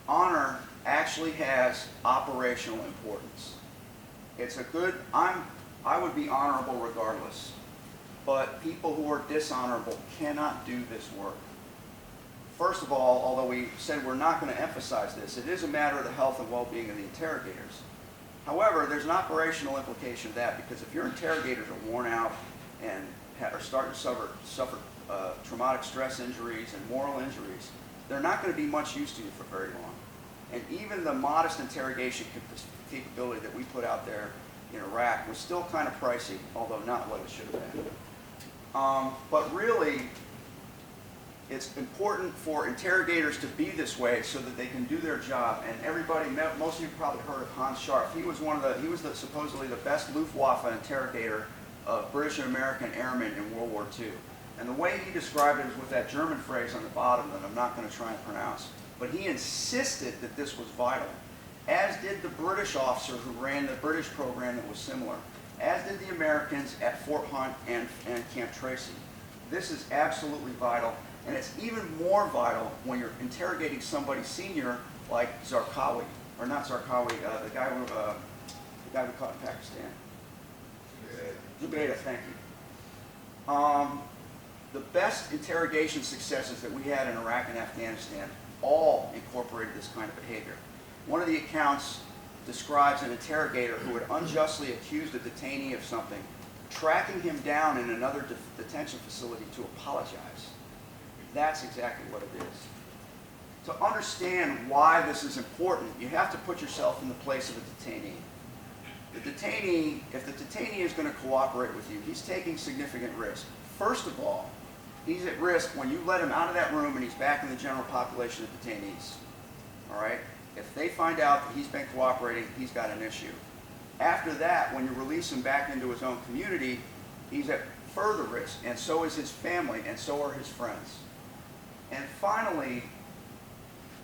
Honor actually has operational importance. It's a good, I would be honorable regardless, but people who are dishonorable cannot do this work. First of all, although we said we're not going to emphasize this, it is a matter of the health and well-being of the interrogators. However, there's an operational implication of that, because if your interrogators are worn out and are starting to suffer traumatic stress injuries and moral injuries, they're not going to be much use to you for very long. And even the modest interrogation capability that we put out there in Iraq was still kind of pricey, although not what it should have been. But really, it's important for interrogators to be this way so that they can do their job. And everybody, most of you probably heard of Hans Scharf. He was supposedly the best Luftwaffe interrogator of British and American airmen in World War II. And the way he described it was with that German phrase on the bottom that I'm not going to try and pronounce. But he insisted that this was vital, as did the British officer who ran the British program that was similar, as did the Americans at Fort Hunt and Camp Tracy. This is absolutely vital, and it's even more vital when you're interrogating somebody senior like Zarqawi, or not Zarqawi, the guy we caught in Pakistan. Zubaydah, thank you. The best interrogation successes that we had in Iraq and Afghanistan all incorporated this kind of behavior. One of the accounts describes an interrogator who had unjustly accused a detainee of something, tracking him down in another detention facility to apologize. That's exactly what it is. To understand why this is important, you have to put yourself in the place of a detainee. The detainee, if the detainee is going to cooperate with you, he's taking significant risk. First of all, he's at risk when you let him out of that room and he's back in the general population of detainees. All right? If they find out that he's been cooperating, he's got an issue. After that, when you release him back into his own community, he's at further risk, and so is his family, and so are his friends. And finally,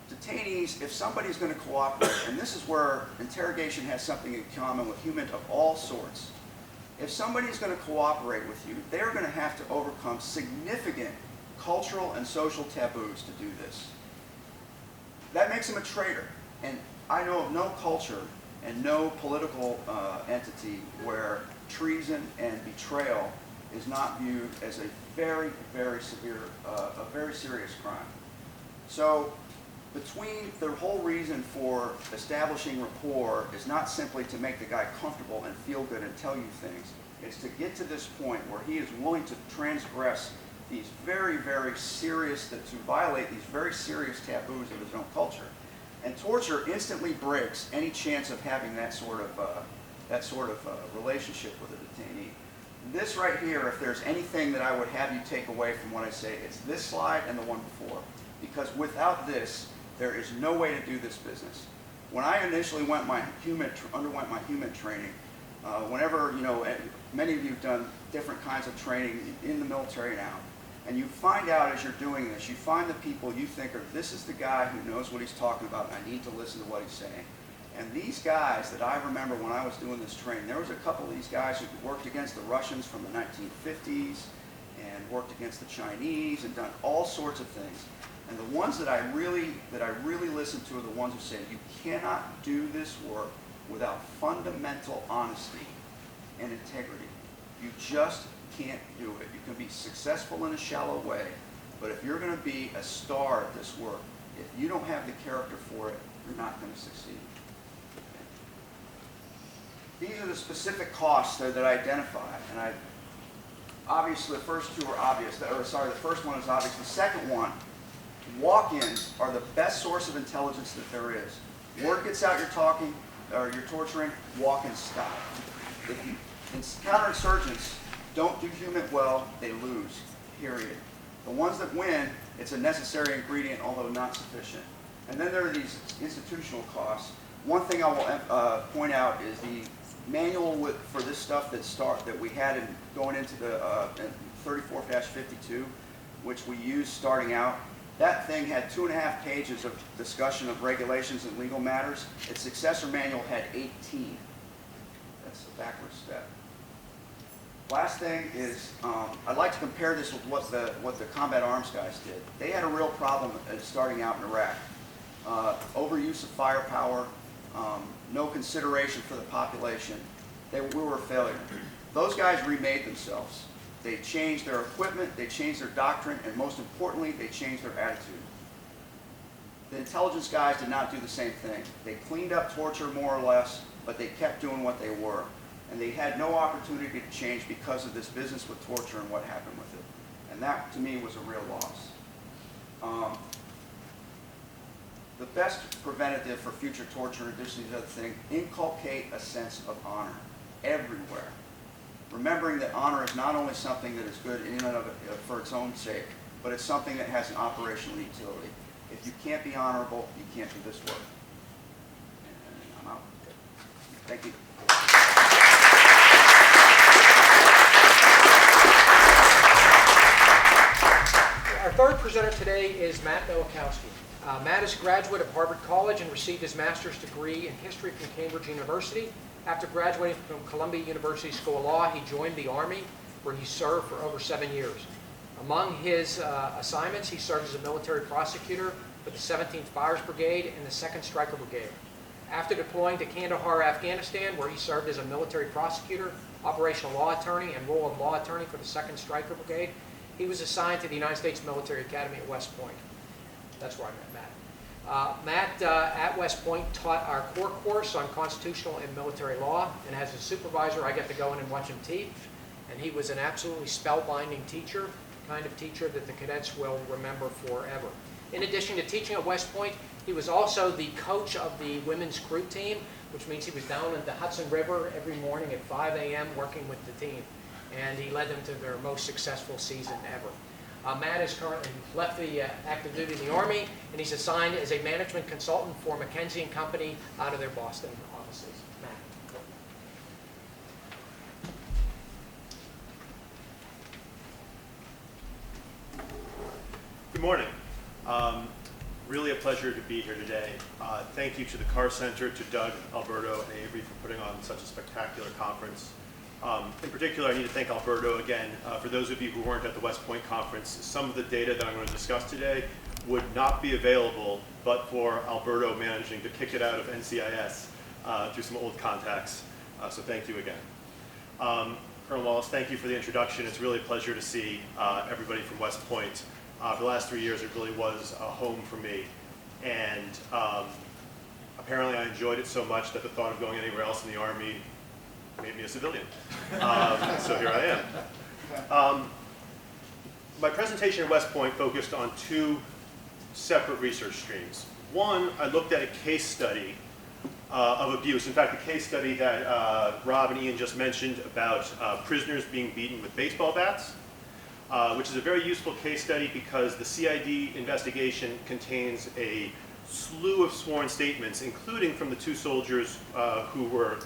detainees, if somebody's going to cooperate, and this is where interrogation has something in common with humans of all sorts, if somebody's going to cooperate with you, they're going to have to overcome significant cultural and social taboos to do this. That makes him a traitor. And I know of no culture and no political entity where treason and betrayal is not viewed as a very, very severe, a very serious crime. So between the whole reason for establishing rapport is not simply to make the guy comfortable and feel good and tell you things. It's to get to this point where he is willing to transgress these very, very serious, to violate these very serious taboos of his own culture. And torture instantly breaks any chance of having that sort of relationship with a detainee. This right here, if there's anything that I would have you take away from what I say, it's this slide and the one before. Because without this, there is no way to do this business. When I initially underwent my human training, whenever, many of you have done different kinds of training in the military now, and you find out as you're doing this, you find the people you think are, this is the guy who knows what he's talking about, and I need to listen to what he's saying. And these guys that I remember when I was doing this training, there was a couple of these guys who worked against the Russians from the 1950s and worked against the Chinese and done all sorts of things. And the ones that I really listen to are the ones who say, you cannot do this work without fundamental honesty and integrity. You just can't do it. You can be successful in a shallow way, but if you're going to be a star at this work, if you don't have the character for it, you're not going to succeed. These are the specific costs that I identify, and obviously the first two are obvious. The first one is obvious. The second one, walk-ins are the best source of intelligence that there is. Word gets out you're talking, or you're torturing, walk-ins stop. counterinsurgents don't do human well, they lose, period. The ones that win, it's a necessary ingredient, although not sufficient. And then there are these institutional costs. One thing I will point out is the manual for this stuff that we had going into the 34-52, which we used starting out. That thing had 2.5 pages of discussion of regulations and legal matters. Its successor manual had 18. That's a backward step. Last thing is, I'd like to compare this with what the combat arms guys did. They had a real problem starting out in Iraq. Overuse of firepower, no consideration for the population. We were a failure. Those guys remade themselves. They changed their equipment, they changed their doctrine, and most importantly, they changed their attitude. The intelligence guys did not do the same thing. They cleaned up torture more or less, but they kept doing what they were. And they had no opportunity to change because of this business with torture and what happened with it. And that, to me, was a real loss. The best preventative for future torture, in addition to the other thing, inculcate a sense of honor everywhere. Remembering that honor is not only something that is good in and of it for its own sake, but it's something that has an operational utility. If you can't be honorable, you can't do this work. And I'm out. Thank you. Our third presenter today is Matt Milikowsky. Matt is a graduate of Harvard College and received his master's degree in history from Cambridge University. After graduating from Columbia University School of Law, he joined the Army, where he served for over 7 years. Among his assignments, he served as a military prosecutor for the 17th Fires Brigade and the 2nd Stryker Brigade. After deploying to Kandahar, Afghanistan, where he served as a military prosecutor, operational law attorney, and role of law attorney for the 2nd Stryker Brigade, he was assigned to the United States Military Academy at West Point. That's where I met Matt. Matt at West Point taught our core course on constitutional and military law, and as a supervisor I get to go in and watch him teach, and he was an absolutely spellbinding teacher, the kind of teacher that the cadets will remember forever. In addition to teaching at West Point, he was also the coach of the women's crew team, which means he was down at the Hudson River every morning at 5 a.m. working with the team, and he led them to their most successful season ever. Matt has currently left the active duty in the Army, and he's assigned as a management consultant for McKinsey and Company out of their Boston offices. Matt. Good morning. Really a pleasure to be here today. Thank you to the Carr Center, to Doug, Alberto, and Avery for putting on such a spectacular conference. In particular, I need to thank Alberto again. For those of you who weren't at the West Point conference, some of the data that I'm going to discuss today would not be available but for Alberto managing to kick it out of NCIS through some old contacts. So thank you again. Colonel Wallace, thank you for the introduction. It's really a pleasure to see everybody from West Point. For the last 3 years, it really was a home for me. And apparently I enjoyed it so much that the thought of going anywhere else in the Army made me a civilian. So here I am. My presentation at West Point focused on two separate research streams. One, I looked at a case study of abuse. In fact, the case study that Rob and Ian just mentioned about prisoners being beaten with baseball bats, which is a very useful case study because the CID investigation contains a slew of sworn statements, including from the two soldiers who were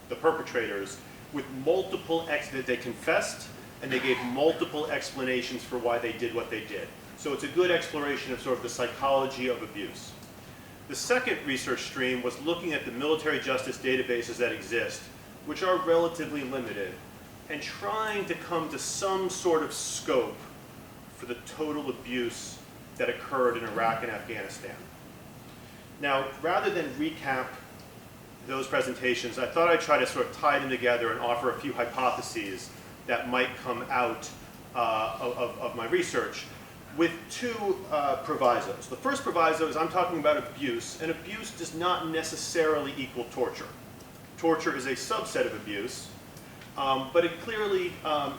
the perpetrators, with multiple that they confessed and they gave multiple explanations for why they did what they did. So it's a good exploration of sort of the psychology of abuse. The second research stream was looking at the military justice databases that exist, which are relatively limited, and trying to come to some sort of scope for the total abuse that occurred in Iraq and Afghanistan. Now, rather than recap those presentations, I thought I'd try to sort of tie them together and offer a few hypotheses that might come out of my research with two provisos. The first proviso is I'm talking about abuse, and abuse does not necessarily equal torture. Torture is a subset of abuse, but it clearly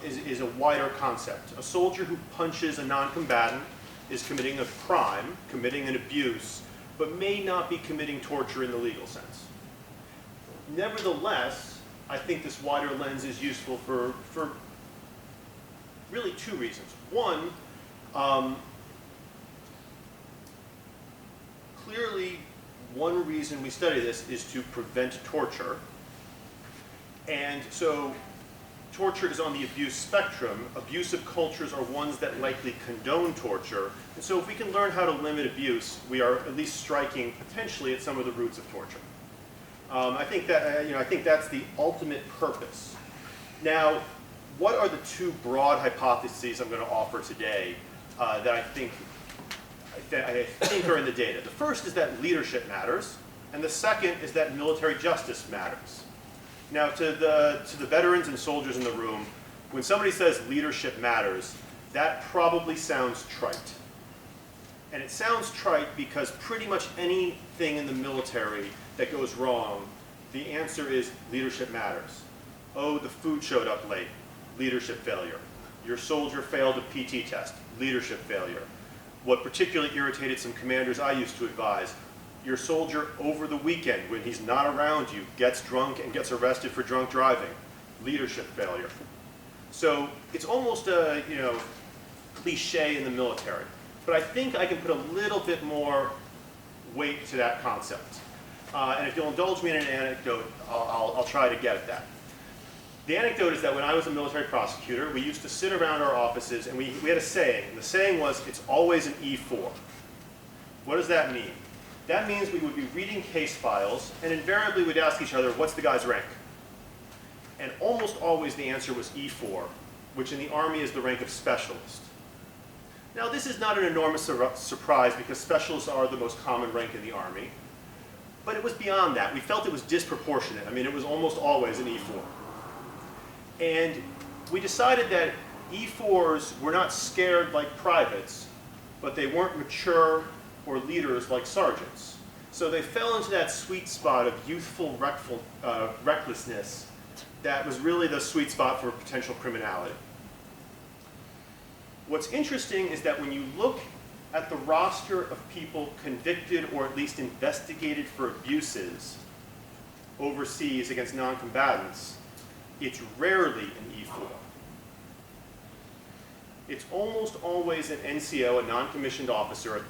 is a wider concept. A soldier who punches a non-combatant is committing a crime, committing an abuse, but may not be committing torture in the legal sense. Nevertheless, I think this wider lens is useful for really two reasons. One, clearly one reason we study this is to prevent torture. And so torture is on the abuse spectrum. Abusive cultures are ones that likely condone torture. And so if we can learn how to limit abuse, we are at least striking potentially at some of the roots of torture. I think that's the ultimate purpose. Now, what are the two broad hypotheses I'm going to offer today that I think are in the data? The first is that leadership matters, and the second is that military justice matters. Now, to the veterans and soldiers in the room, when somebody says leadership matters, that probably sounds trite. And it sounds trite because pretty much anything in the military that goes wrong, the answer is leadership matters. Oh, the food showed up late, leadership failure. Your soldier failed a PT test, leadership failure. What particularly irritated some commanders I used to advise, your soldier over the weekend when he's not around you gets drunk and gets arrested for drunk driving, leadership failure. So it's almost a cliche in the military, but I think I can put a little bit more weight to that concept. And if you'll indulge me in an anecdote, I'll try to get at that. The anecdote is that when I was a military prosecutor, we used to sit around our offices and we had a saying. And the saying was, it's always an E4. What does that mean? That means we would be reading case files and invariably we'd ask each other, what's the guy's rank? And almost always the answer was E4, which in the Army is the rank of specialist. Now this is not an enormous surprise because specialists are the most common rank in the Army. But it was beyond that. We felt it was disproportionate. I mean, it was almost always an E4. And we decided that E4s were not scared like privates, but they weren't mature or leaders like sergeants. So they fell into that sweet spot of youthful recklessness that was really the sweet spot for potential criminality. What's interesting is that when you look at the roster of people convicted or at least investigated for abuses overseas against non-combatants, it's rarely an E4. It's almost always an NCO, a non-commissioned officer,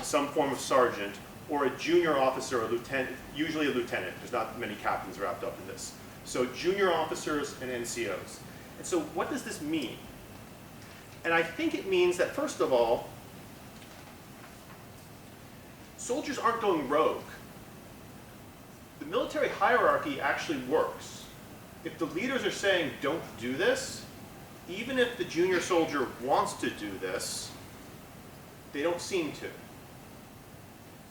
some form of sergeant, or a junior officer, a lieutenant, usually a lieutenant. There's not many captains wrapped up in this. So junior officers and NCOs. And so what does this mean? And I think it means that, first of all, soldiers aren't going rogue. The military hierarchy actually works. If the leaders are saying, don't do this, even if the junior soldier wants to do this, they don't seem to.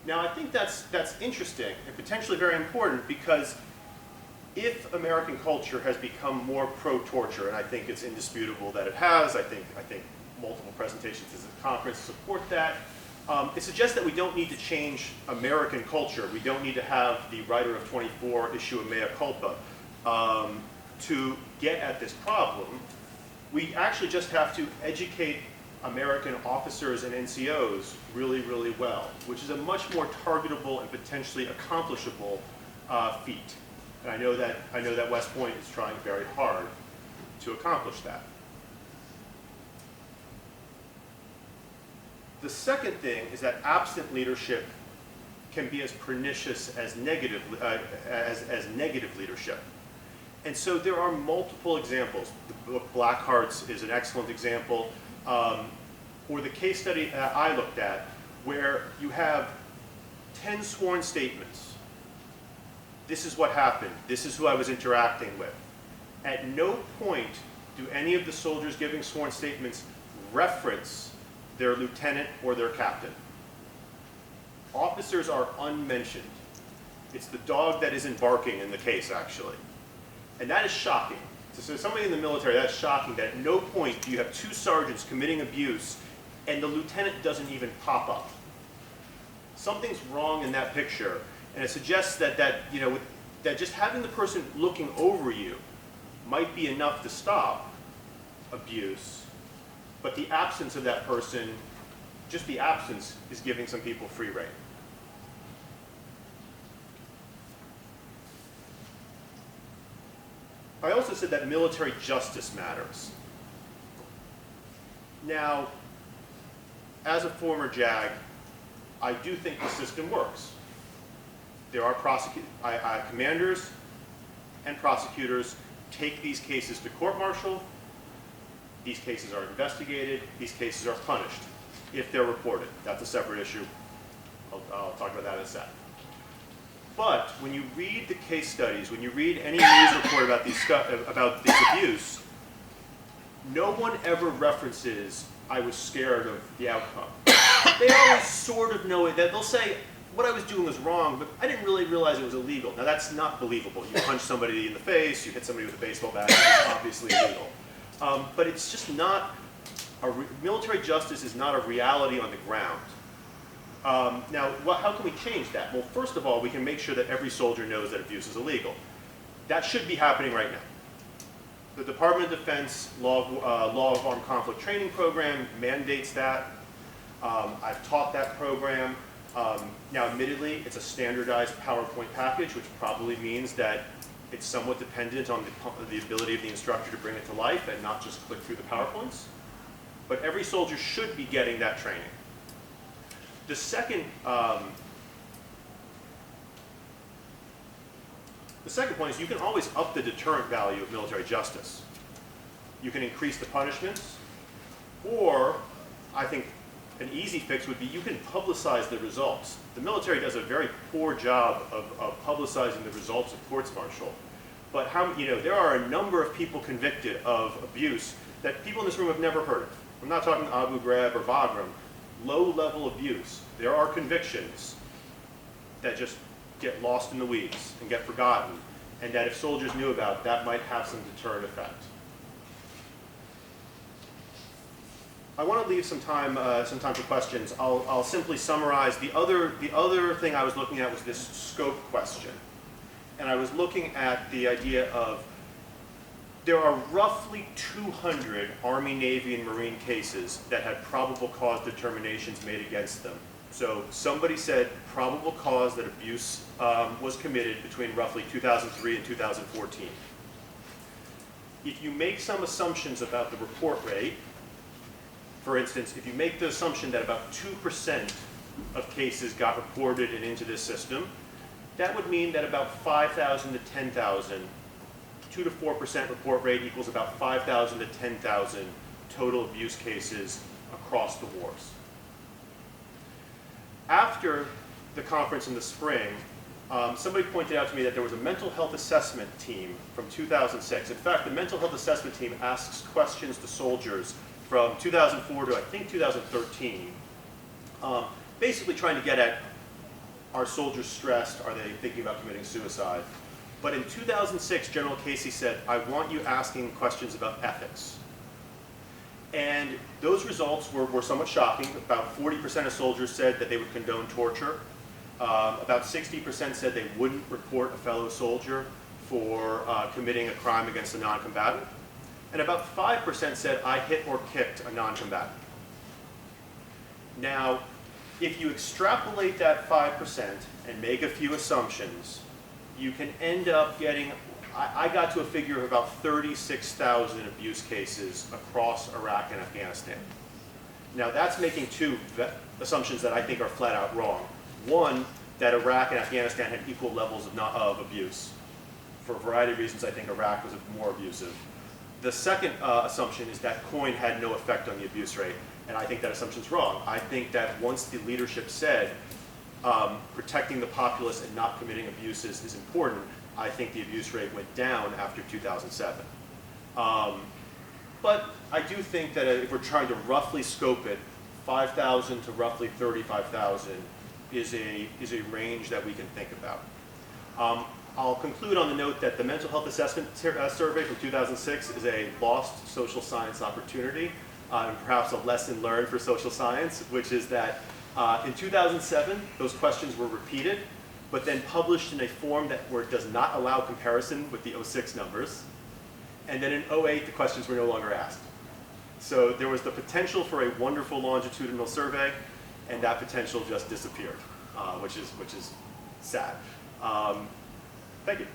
Now, I think that's interesting and potentially very important because if American culture has become more pro-torture, and I think it's indisputable that it has, I think multiple presentations at the conference support that, it suggests that we don't need to change American culture. We don't need to have the writer of 24 issue a mea culpa to get at this problem. We actually just have to educate American officers and NCOs really, really well, which is a much more targetable and potentially accomplishable feat. And I know that West Point is trying very hard to accomplish that. The second thing is that absent leadership can be as pernicious as negative leadership. And so there are multiple examples. The book Black Hearts is an excellent example. Or the case study that I looked at, where you have 10 sworn statements. This is what happened. This is who I was interacting with. At no point do any of the soldiers giving sworn statements reference their lieutenant or their captain. Officers are unmentioned. It's the dog that isn't barking in the case, actually. And that is shocking. So somebody in the military, that's shocking that at no point do you have two sergeants committing abuse and the lieutenant doesn't even pop up. Something's wrong in that picture, and it suggests that just having the person looking over you might be enough to stop abuse, but the absence of that person, just the absence, is giving some people free rein. I also said that military justice matters. Now, as a former JAG, I do think the system works. There are commanders and prosecutors take these cases to court-martial. These cases are investigated. These cases are punished if they're reported. That's a separate issue. I'll talk about that in a sec. But when you read the case studies, when you read any news report about this abuse, no one ever references, I was scared of the outcome. They always sort of know it. They'll say, what I was doing was wrong, but I didn't really realize it was illegal. Now that's not believable. You punch somebody in the face, you hit somebody with a baseball bat, it's obviously illegal. But it's just not, military justice is not a reality on the ground. Now, how can we change that? Well, first of all, we can make sure that every soldier knows that abuse is illegal. That should be happening right now. The Department of Defense Law of Armed Conflict Training Program mandates that. I've taught that program. Now, admittedly, it's a standardized PowerPoint package, which probably means that it's somewhat dependent on the ability of the instructor to bring it to life and not just click through the PowerPoints. But every soldier should be getting that training. The second point is you can always up the deterrent value of military justice. You can increase the punishments, or I think an easy fix would be you can publicize the results. The military does a very poor job of publicizing the results of courts-martial. But there are a number of people convicted of abuse that people in this room have never heard of. I'm not talking Abu Ghraib or Bagram. Low-level abuse. There are convictions that just get lost in the weeds and get forgotten, and that if soldiers knew about, that might have some deterrent effect. I want to leave some time for questions. I'll simply summarize. The other thing I was looking at was this scope question, and I was looking at the idea of there are roughly 200 Army, Navy, and Marine cases that had probable cause determinations made against them. So somebody said probable cause that abuse was committed between roughly 2003 and 2014. If you make some assumptions about the report rate, for instance, if you make the assumption that about 2% of cases got reported and into this system, that would mean that about 5,000 to 10,000, 2 to 4% report rate equals about 5,000 to 10,000 total abuse cases across the wars. After the conference in the spring, somebody pointed out to me that there was a mental health assessment team from 2006. In fact, the mental health assessment team asks questions to soldiers from 2004 to I think 2013, basically trying to get at, are soldiers stressed? Are they thinking about committing suicide? But in 2006, General Casey said, I want you asking questions about ethics. And those results were somewhat shocking. About 40% of soldiers said that they would condone torture. About 60% said they wouldn't report a fellow soldier for committing a crime against a non-combatant. And about 5% said, I hit or kicked a non-combatant. Now, if you extrapolate that 5% and make a few assumptions, you can end up getting, I got to a figure of about 36,000 abuse cases across Iraq and Afghanistan. Now that's making two assumptions that I think are flat out wrong. One, that Iraq and Afghanistan had equal levels of abuse. For a variety of reasons, I think Iraq was more abusive. The second assumption is that COIN had no effect on the abuse rate, and I think that assumption's wrong. I think that once the leadership said protecting the populace and not committing abuses is important, I think the abuse rate went down after 2007. But I do think that if we're trying to roughly scope it, 5,000 to roughly 35,000 is a range that we can think about. I'll conclude on the note that the Mental Health Assessment Survey from 2006 is a lost social science opportunity, and perhaps a lesson learned for social science, which is that in 2007, those questions were repeated, but then published in a form where it does not allow comparison with the 06 numbers. And then in 08, the questions were no longer asked. So there was the potential for a wonderful longitudinal survey, and that potential just disappeared, which is sad. Thank you.